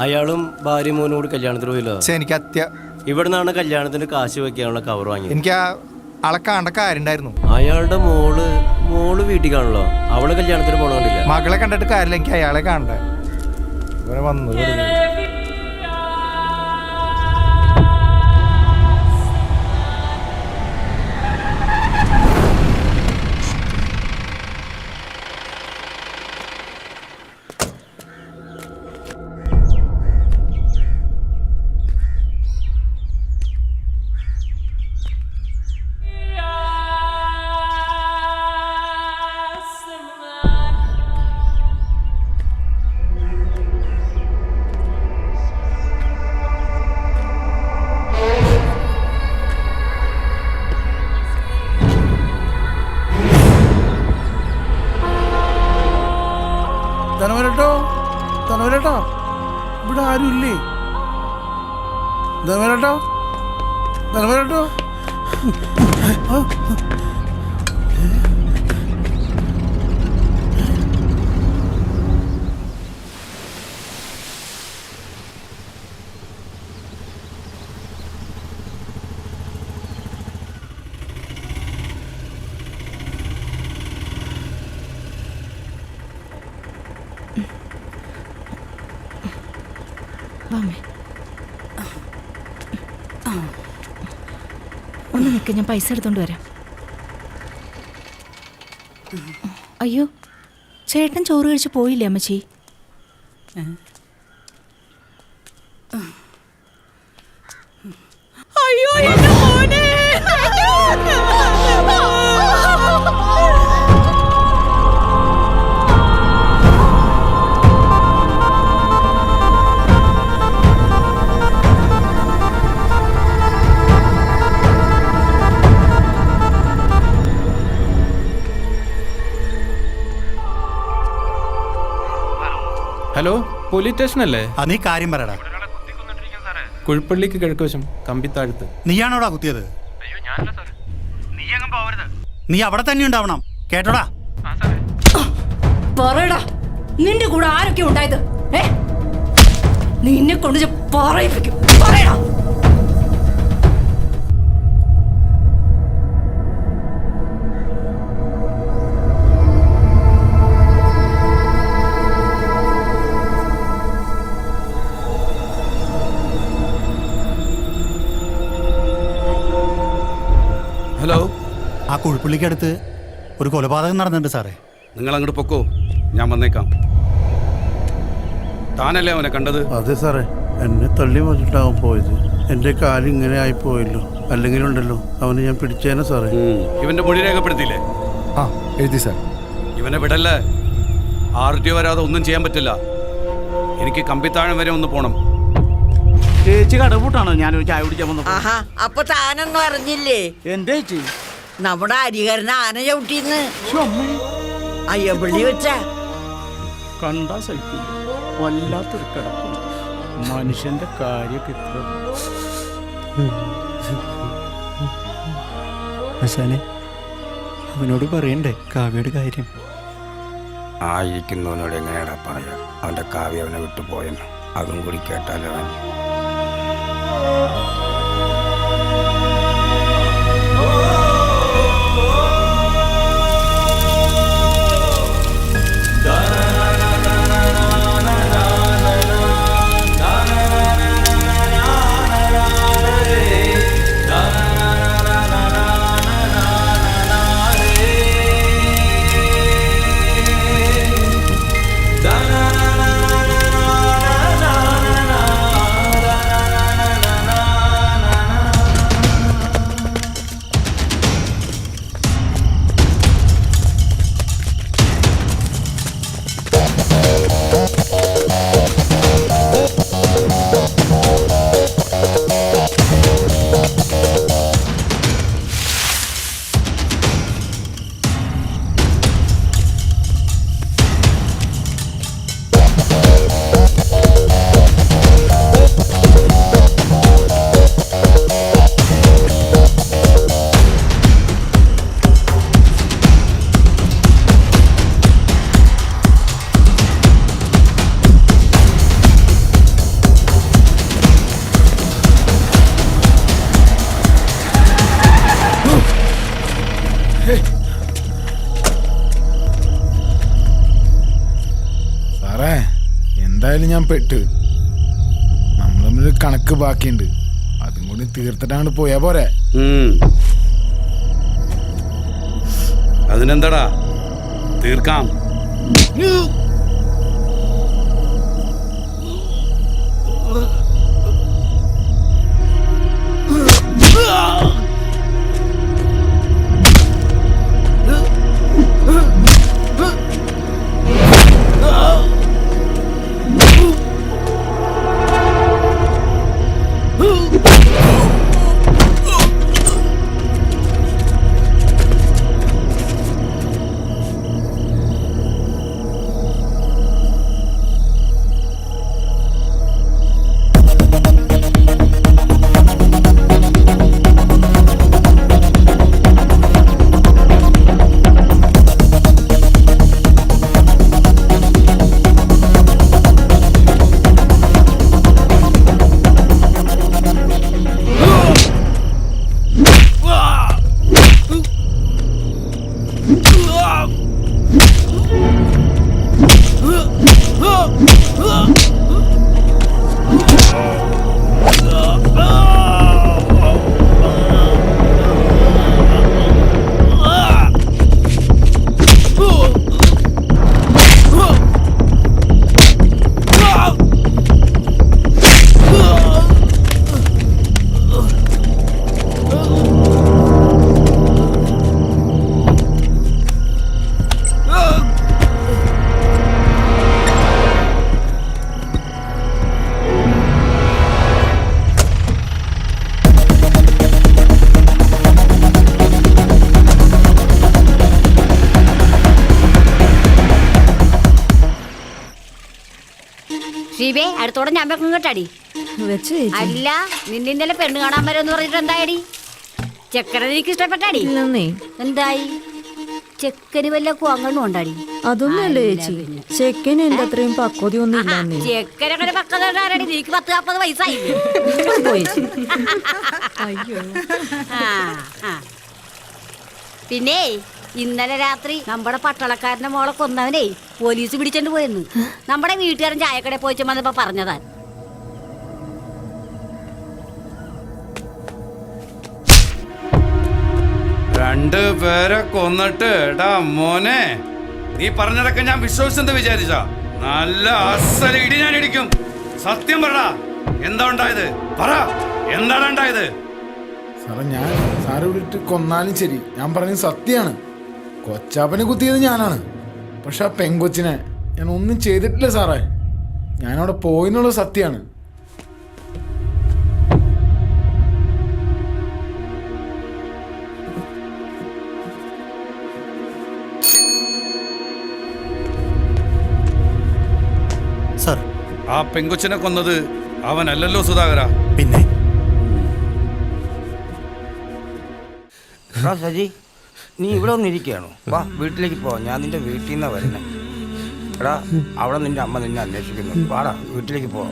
Speaker 17: അയാളും ഭാര്യ മോനും കൂടി കല്യാണത്തിന് പോയില്ലോ.
Speaker 7: എനിക്ക്
Speaker 17: ഇവിടെ നിന്നാണ് കല്യാണത്തിന് കാശ് വെക്കാനുള്ള കവർ വാങ്ങിയത്.
Speaker 7: എനിക്ക് ആളെ കാണേണ്ട കാര്യം ഉണ്ടായിരുന്നു.
Speaker 17: അയാളുടെ മോള് വീട്ടിൽ കാണല്ലോ. അവള് കല്യാണത്തിന് പോകണമെന്നില്ല.
Speaker 7: മകളെ കണ്ടിട്ട് കാര്യമില്ല, എനിക്ക് അയാളെ കാണണ്ടേ. ഇവിടെ വന്നു
Speaker 15: ആരും ഇല്ലേ? ധർമ്മേട്ടോ, ധർമ്മേട്ടോ.
Speaker 10: ഒന്ന് നിൽക്ക്, ഞാൻ പൈസ എടുത്തോണ്ട് വരാം. അയ്യോ, ചേട്ടൻ ചോറ് കഴിച്ച് പോയില്ലേ അമ്മച്ചി?
Speaker 14: അയ്യോ എന്റെ മോനെ.
Speaker 4: ഹലോ, പോലീസ് സ്റ്റേഷൻ അല്ലേ?
Speaker 5: നീ കാര്യം പറയടാ.
Speaker 4: കുഴിപ്പള്ളിക്ക് കിഴക്കുവശം കമ്പിത്താഴത്ത്.
Speaker 5: നീയാണോടാ കുത്തിയത്? നീ അവിടെ തന്നെ ഉണ്ടാവണം, കേട്ടോടാ.
Speaker 10: പറയടാ, നിന്റെ കൂടെ ആരൊക്കെ ഉണ്ടായത്? നിന്നെ കൊണ്ട് പറയിപ്പിക്കും. പറയടാ.
Speaker 1: ഹലോ,
Speaker 5: ആ കുഴിപ്പള്ളിക്കടുത്ത് ഒരു കൊലപാതകം നടന്നിട്ടുണ്ട് സാറേ.
Speaker 1: നിങ്ങൾ അങ്ങോട്ട് പൊക്കോ, ഞാൻ വന്നേക്കാം. താനല്ലേ അവനെ കണ്ടത്?
Speaker 2: അതെ സാറേ, എന്നെ തള്ളി വന്നിട്ടാവും പോയത്. എൻ്റെ കാല് ഇങ്ങനെ ആയിപ്പോയല്ലോ. അല്ലെങ്കിലുണ്ടല്ലോ അവനെ ഞാൻ പിടിച്ചേനെ സാറേ.
Speaker 1: ഇവന്റെ മൊഴി രേഖപ്പെടുത്തിയില്ലേ?
Speaker 15: ആ, എഴുതി സാർ.
Speaker 1: ഇവനെ വിടല്ലേ. RTO വരാതെ ഒന്നും ചെയ്യാൻ പറ്റില്ല. എനിക്ക് കമ്പിത്താഴം വരെ ഒന്ന് പോണം.
Speaker 11: ചേച്ചി കടപൂട്ടാണോ ഞാനൊരു ചായ കുടിക്കാൻ വന്നു?
Speaker 14: ആഹാ, അപ്പൊ താനൊന്നും അറിഞ്ഞില്ലേ?
Speaker 11: എന്താ ചേച്ചി?
Speaker 14: നമ്മുടെ ഹരിഹരന് ആന ചവിട്ടിന്ന് അയ്യപ്പള്ളി വെച്ച
Speaker 11: കണ്ടാ സഹിക്കില്ല, വല്ലാത്തൊരു കിടപ്പുണ്ട്. മനുഷ്യന്റെ കാര്യമൊക്കെ ഇത്ര.
Speaker 5: ആശാനെ, അവനോട് പറയണ്ടേ കാവ്യയുടെ കാര്യം?
Speaker 7: ആയിരിക്കുന്നവനോട് എങ്ങനെയാടാ പറയാ? അവന്റെ കാവ്യ അവനെ വിട്ടു പോയെന്ന് അതും കൂടി കേട്ടാലോ അവൻ.
Speaker 15: സാറേ, എന്തായാലും ഞാൻ പെട്ട്. നമ്മൾ തമ്മിൽ കണക്ക് ബാക്കിയുണ്ട്, അതും കൂടി തീർത്തിട്ടാണ് പോയാ പോരെ?
Speaker 1: അതിനെന്താടാ, തീർക്കാം.
Speaker 14: ഷീബേ അടുത്തോടെ ഞാൻ വെക്കും കേട്ടാടി അല്ല നിന്നെ ഇന്നലെ പെണ്ണ് കാണാൻ വരുമെന്ന് പറഞ്ഞിട്ട് എന്തായടി ചെക്കനെ എനിക്ക് ഇഷ്ടപ്പെട്ടാടി എന്തായി ചെക്കന് വല്ല കുവങ്ങണ്ണും ഉണ്ടാടി
Speaker 10: അതൊന്നുമല്ല ചേച്ചി ചെക്കന് എന്റെ അത്രയും പക്വതയൊന്നും ഇല്ലാന്നേ
Speaker 14: ചെക്കനങ്ങനെ പക്കത നീക്ക് 40-40 വയസ്സായി പിന്നെ ഇന്നലെ രാത്രി നമ്മുടെ പട്ടാളക്കാരന്റെ മോളെ കൊന്നവനെ പോലീസ് പിടിച്ചോണ്ട് പോയെന്ന് നമ്മുടെ വീട്ടുകാരൻ ചായക്കടയിൽ പോയിച്ചു വന്നപ്പോ പറഞ്ഞതാ.
Speaker 1: രണ്ട് പേരെ കൊന്നിട്ട് എടാ മോനെ നീ പറഞ്ഞതൊക്കെ ഞാൻ വിശ്വസിച്ചെന്ന് വിചാരിച്ച നല്ല അസല ഇടി ഞാൻ ഇടിക്കും. സത്യം പറടാ, എന്താ ഉണ്ടായത്? പറ, എന്താണ് ഉണ്ടായത്?
Speaker 15: സാറേ ഞാൻ സാറ് വിളിട്ട് കൊന്നാലും ശരി, ഞാൻ പറഞ്ഞത് സത്യമാണ്. കൊച്ചാപ്പനെ കുത്തിയത് ഞാനാണ്. പക്ഷെ ആ പെങ്കൊച്ചിനെ ഞാൻ ഒന്നും ചെയ്തിട്ടില്ല സാറേ. ഞാനവിടെ പോയിന്നുള്ളത് സത്യമാണ്.
Speaker 2: സാർ,
Speaker 1: ആ പെങ്കൊച്ചിനെ കൊന്നത് അവനല്ലല്ലോ സുധാകര.
Speaker 2: പിന്നെ
Speaker 7: സജി, നീ ഇവിടെ ഒന്ന് ഇരിക്കുകയാണോ? വാ വീട്ടിലേക്ക് പോ, ഞാൻ നിന്റെ വീട്ടിൽ നിന്നാണ് വരുന്നത്. എടാ അവിടെ നിന്റെ അമ്മ നിന്നെ അന്വേഷിക്കുന്നു. വാടാ വീട്ടിലേക്ക് പോ.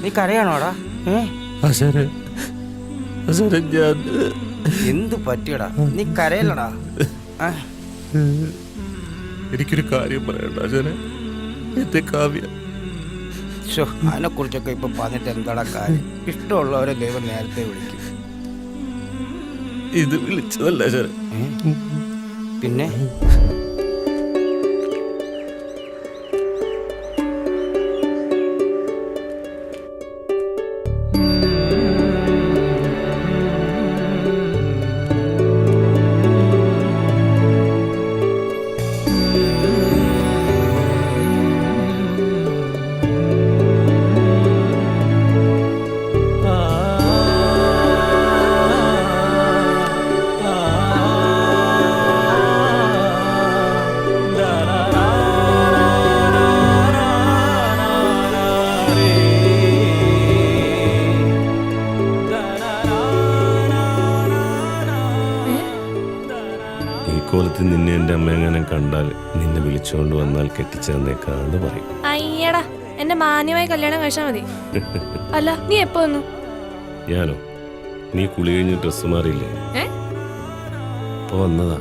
Speaker 7: നീ കരയാണോടാ? എന്ത് പറ്റിയടാ? നീ കരയല്ലടാ.
Speaker 2: എനിക്കൊരു കാര്യം പറയണ്ട എന്റെ കാവ്യ.
Speaker 7: അതിനെ കുറിച്ചൊക്കെ ഇപ്പൊ പറഞ്ഞിട്ട് എന്താടാ കാര്യം? ഇഷ്ടമുള്ളവരെ ദൈവം നേരത്തെ വിളിക്കും.
Speaker 2: ഇത് വിളിച്ചതല്ല
Speaker 7: പിന്നെ
Speaker 12: കോലത്തിൽ നിന്നെ എൻ്റെ അമ്മ എങ്ങനെ കണ്ടാൽ നിന്നെ വിളിച്ചുകൊണ്ട് വന്നാൽ കെട്ടിച്ചേർന്നേക്കാന്ന് പറയും.
Speaker 10: അയ്യടാ, എന്നെ മാന്യമായി കല്യാണം കഴിച്ചാൽ മതി. അല്ല നീ എപ്പോ വന്നു?
Speaker 12: ഞാനോ? നീ കുളി കഴിഞ്ഞ് ഡ്രസ്സ് മാറിയില്ലേ? ഇപ്പൊ വന്നതാ.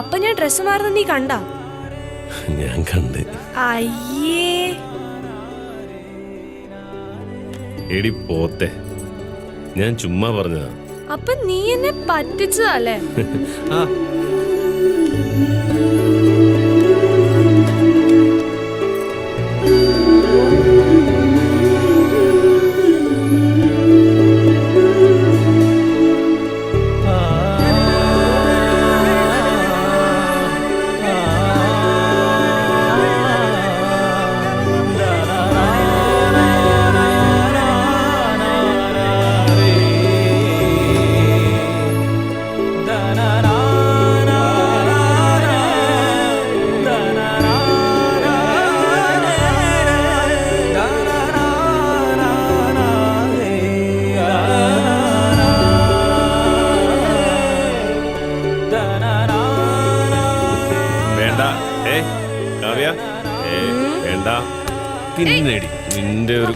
Speaker 10: അപ്പൊ ഞാൻ ഡ്രസ്സ് മാറുന്ന നീ കണ്ടാ?
Speaker 12: ഞാൻ കണ്ട്.
Speaker 10: അയ്യേ
Speaker 12: എടി പോത്തെ, ഞാൻ ചുമ്മാ പറഞ്ഞതാ.
Speaker 10: അപ്പൊ നീ എന്നെ പറ്റിച്ചതല്ലേ?
Speaker 12: ആ പിന്നേടി നിന്റെ ഒരു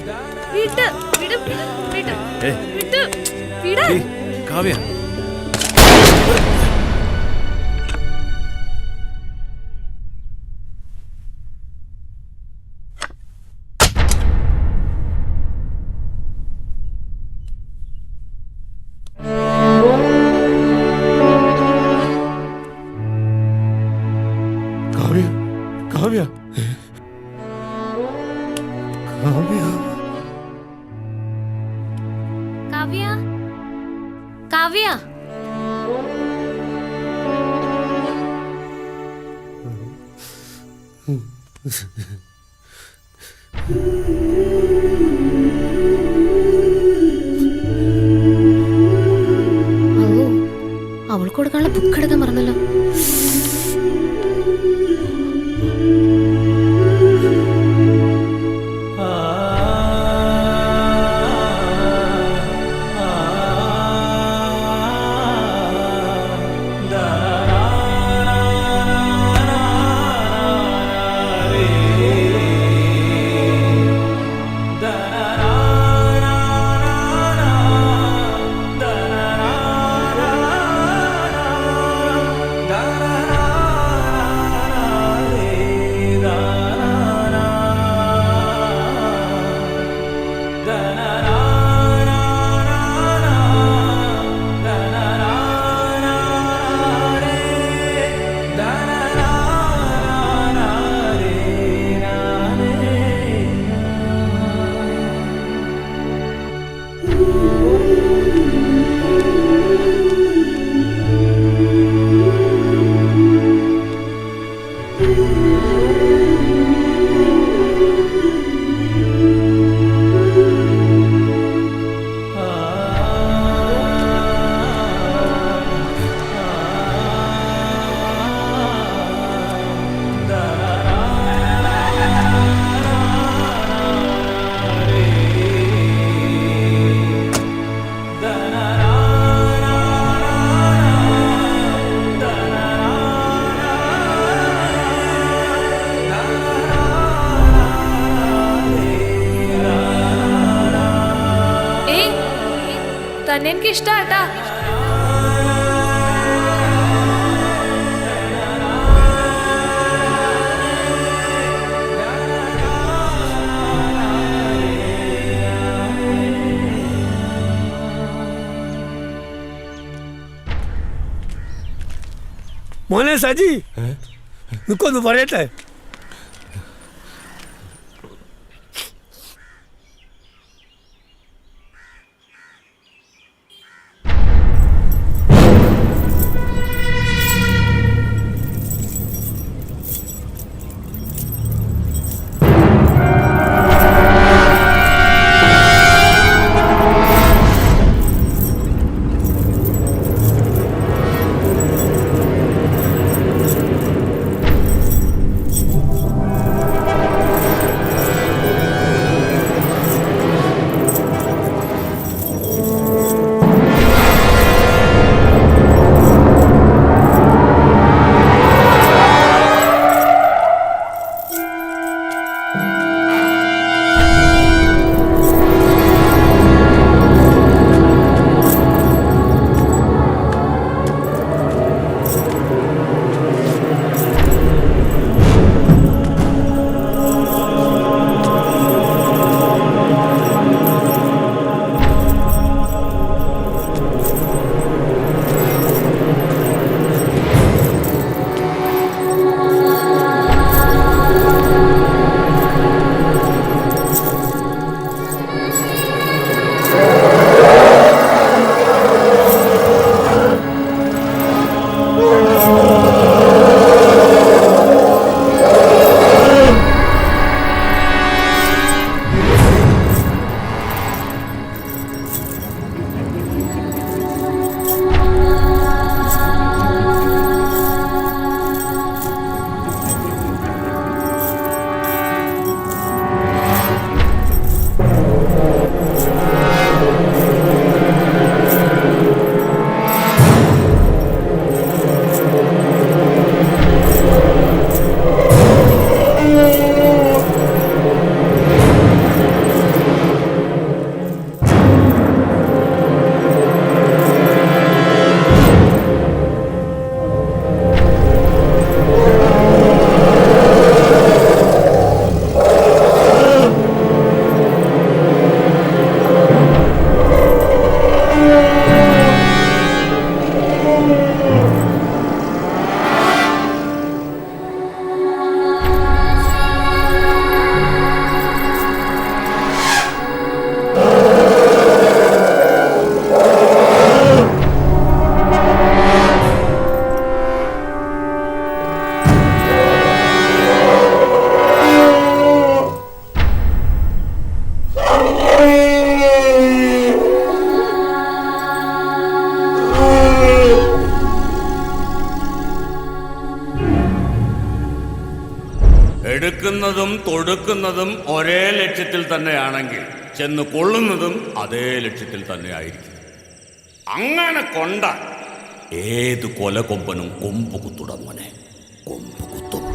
Speaker 12: കാവ്യ.
Speaker 2: കാവ്യ കാവ്യ
Speaker 10: കാവ്യ കാവ്യ അവൾക്ക് കൊടുക്കാനുള്ള ബുക്ക് എടുക്കാൻ മറന്നല്ലോ. തന്നെ എനിക്ക് ഇഷ്ടാട്ടാ.
Speaker 11: മോനെ സജി നിക്കൊന്ന് പറയട്ടെ.
Speaker 9: എടുക്കുന്നതും തൊടുക്കുന്നതും ഒരേ ലക്ഷ്യത്തിൽ തന്നെയാണെങ്കിൽ ചെന്ന് കൊള്ളുന്നതും അതേ ലക്ഷ്യത്തിൽ തന്നെ ആയിരിക്കും. അങ്ങനെ കൊണ്ട ഏത് കൊലകൊമ്പനും കൊമ്പ് കുത്തുടമോനെ, കൊമ്പ് കുത്തും.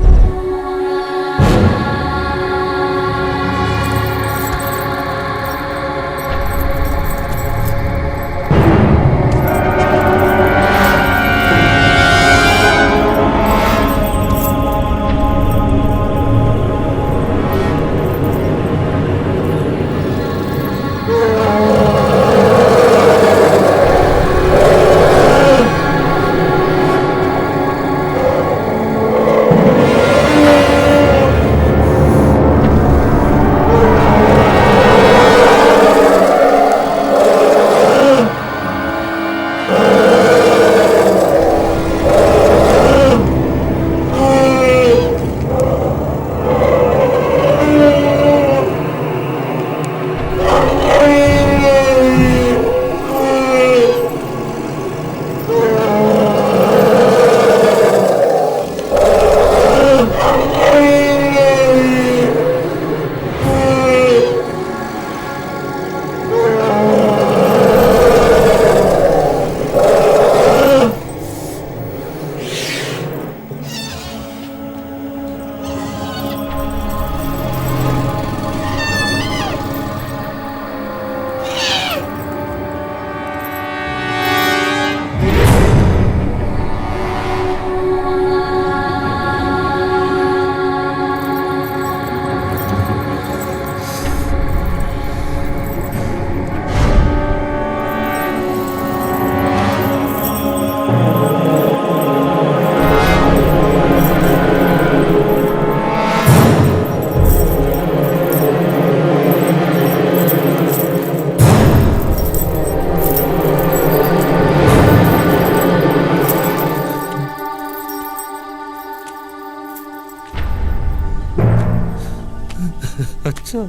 Speaker 12: അച്ഛാ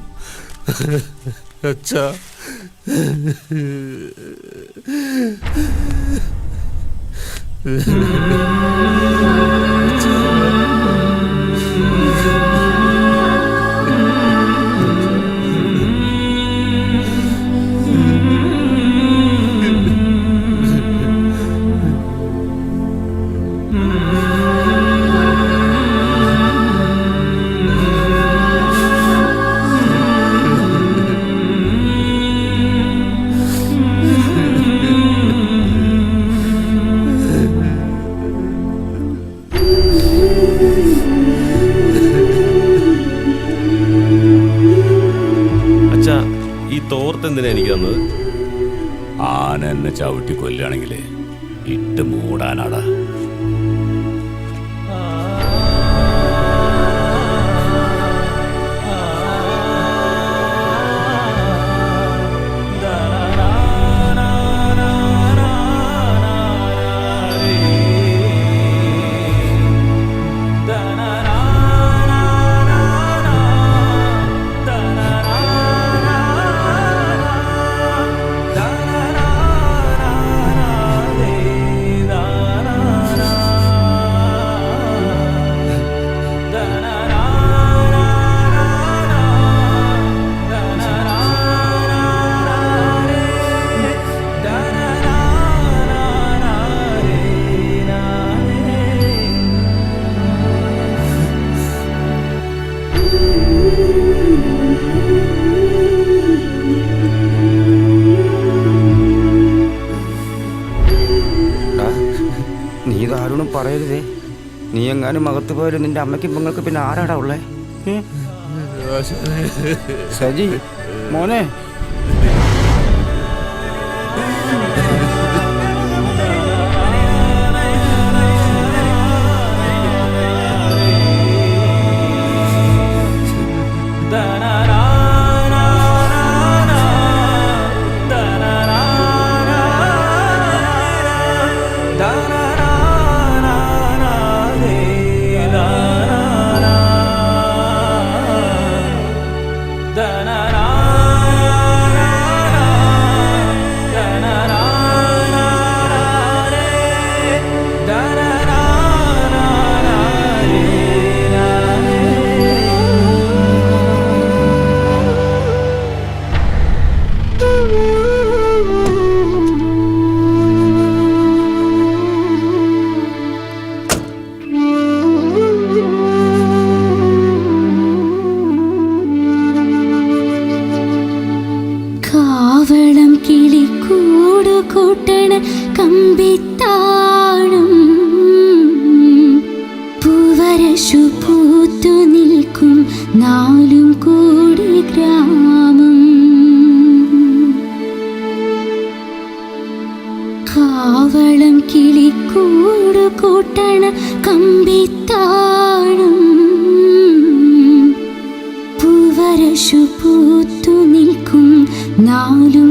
Speaker 12: അച്ഛാ തോർത്തെന്തിനാ എനിക്ക് തന്നത്?
Speaker 6: ആന എന്നെ ചവിട്ടി കൊല്ലുകയാണെങ്കിൽ ഇട്ട് മൂടാനാടാ.
Speaker 7: നീ ഇതാരോടും പറയരുതേ. നീ എങ്ങാനും മകത്ത് പോയാലും നിന്റെ അമ്മയ്ക്കും പെങ്ങൾക്ക് പിന്നെ ആരാടാ ഉള്ളേ? സജി മോനെ,
Speaker 18: കാവളം കിളിക്കൂട് കൂട്ടണ കമ്പിത്താഴും പൂവരശു പൂത്തു നിൽക്കും നാലും കോടി ഗ്രാമം. കാവളം കിളിക്കൂട് കൂട്ടണ കമ്പിത്താഴും പൂവരശു പൂത്തു നിൽക്കും നാലും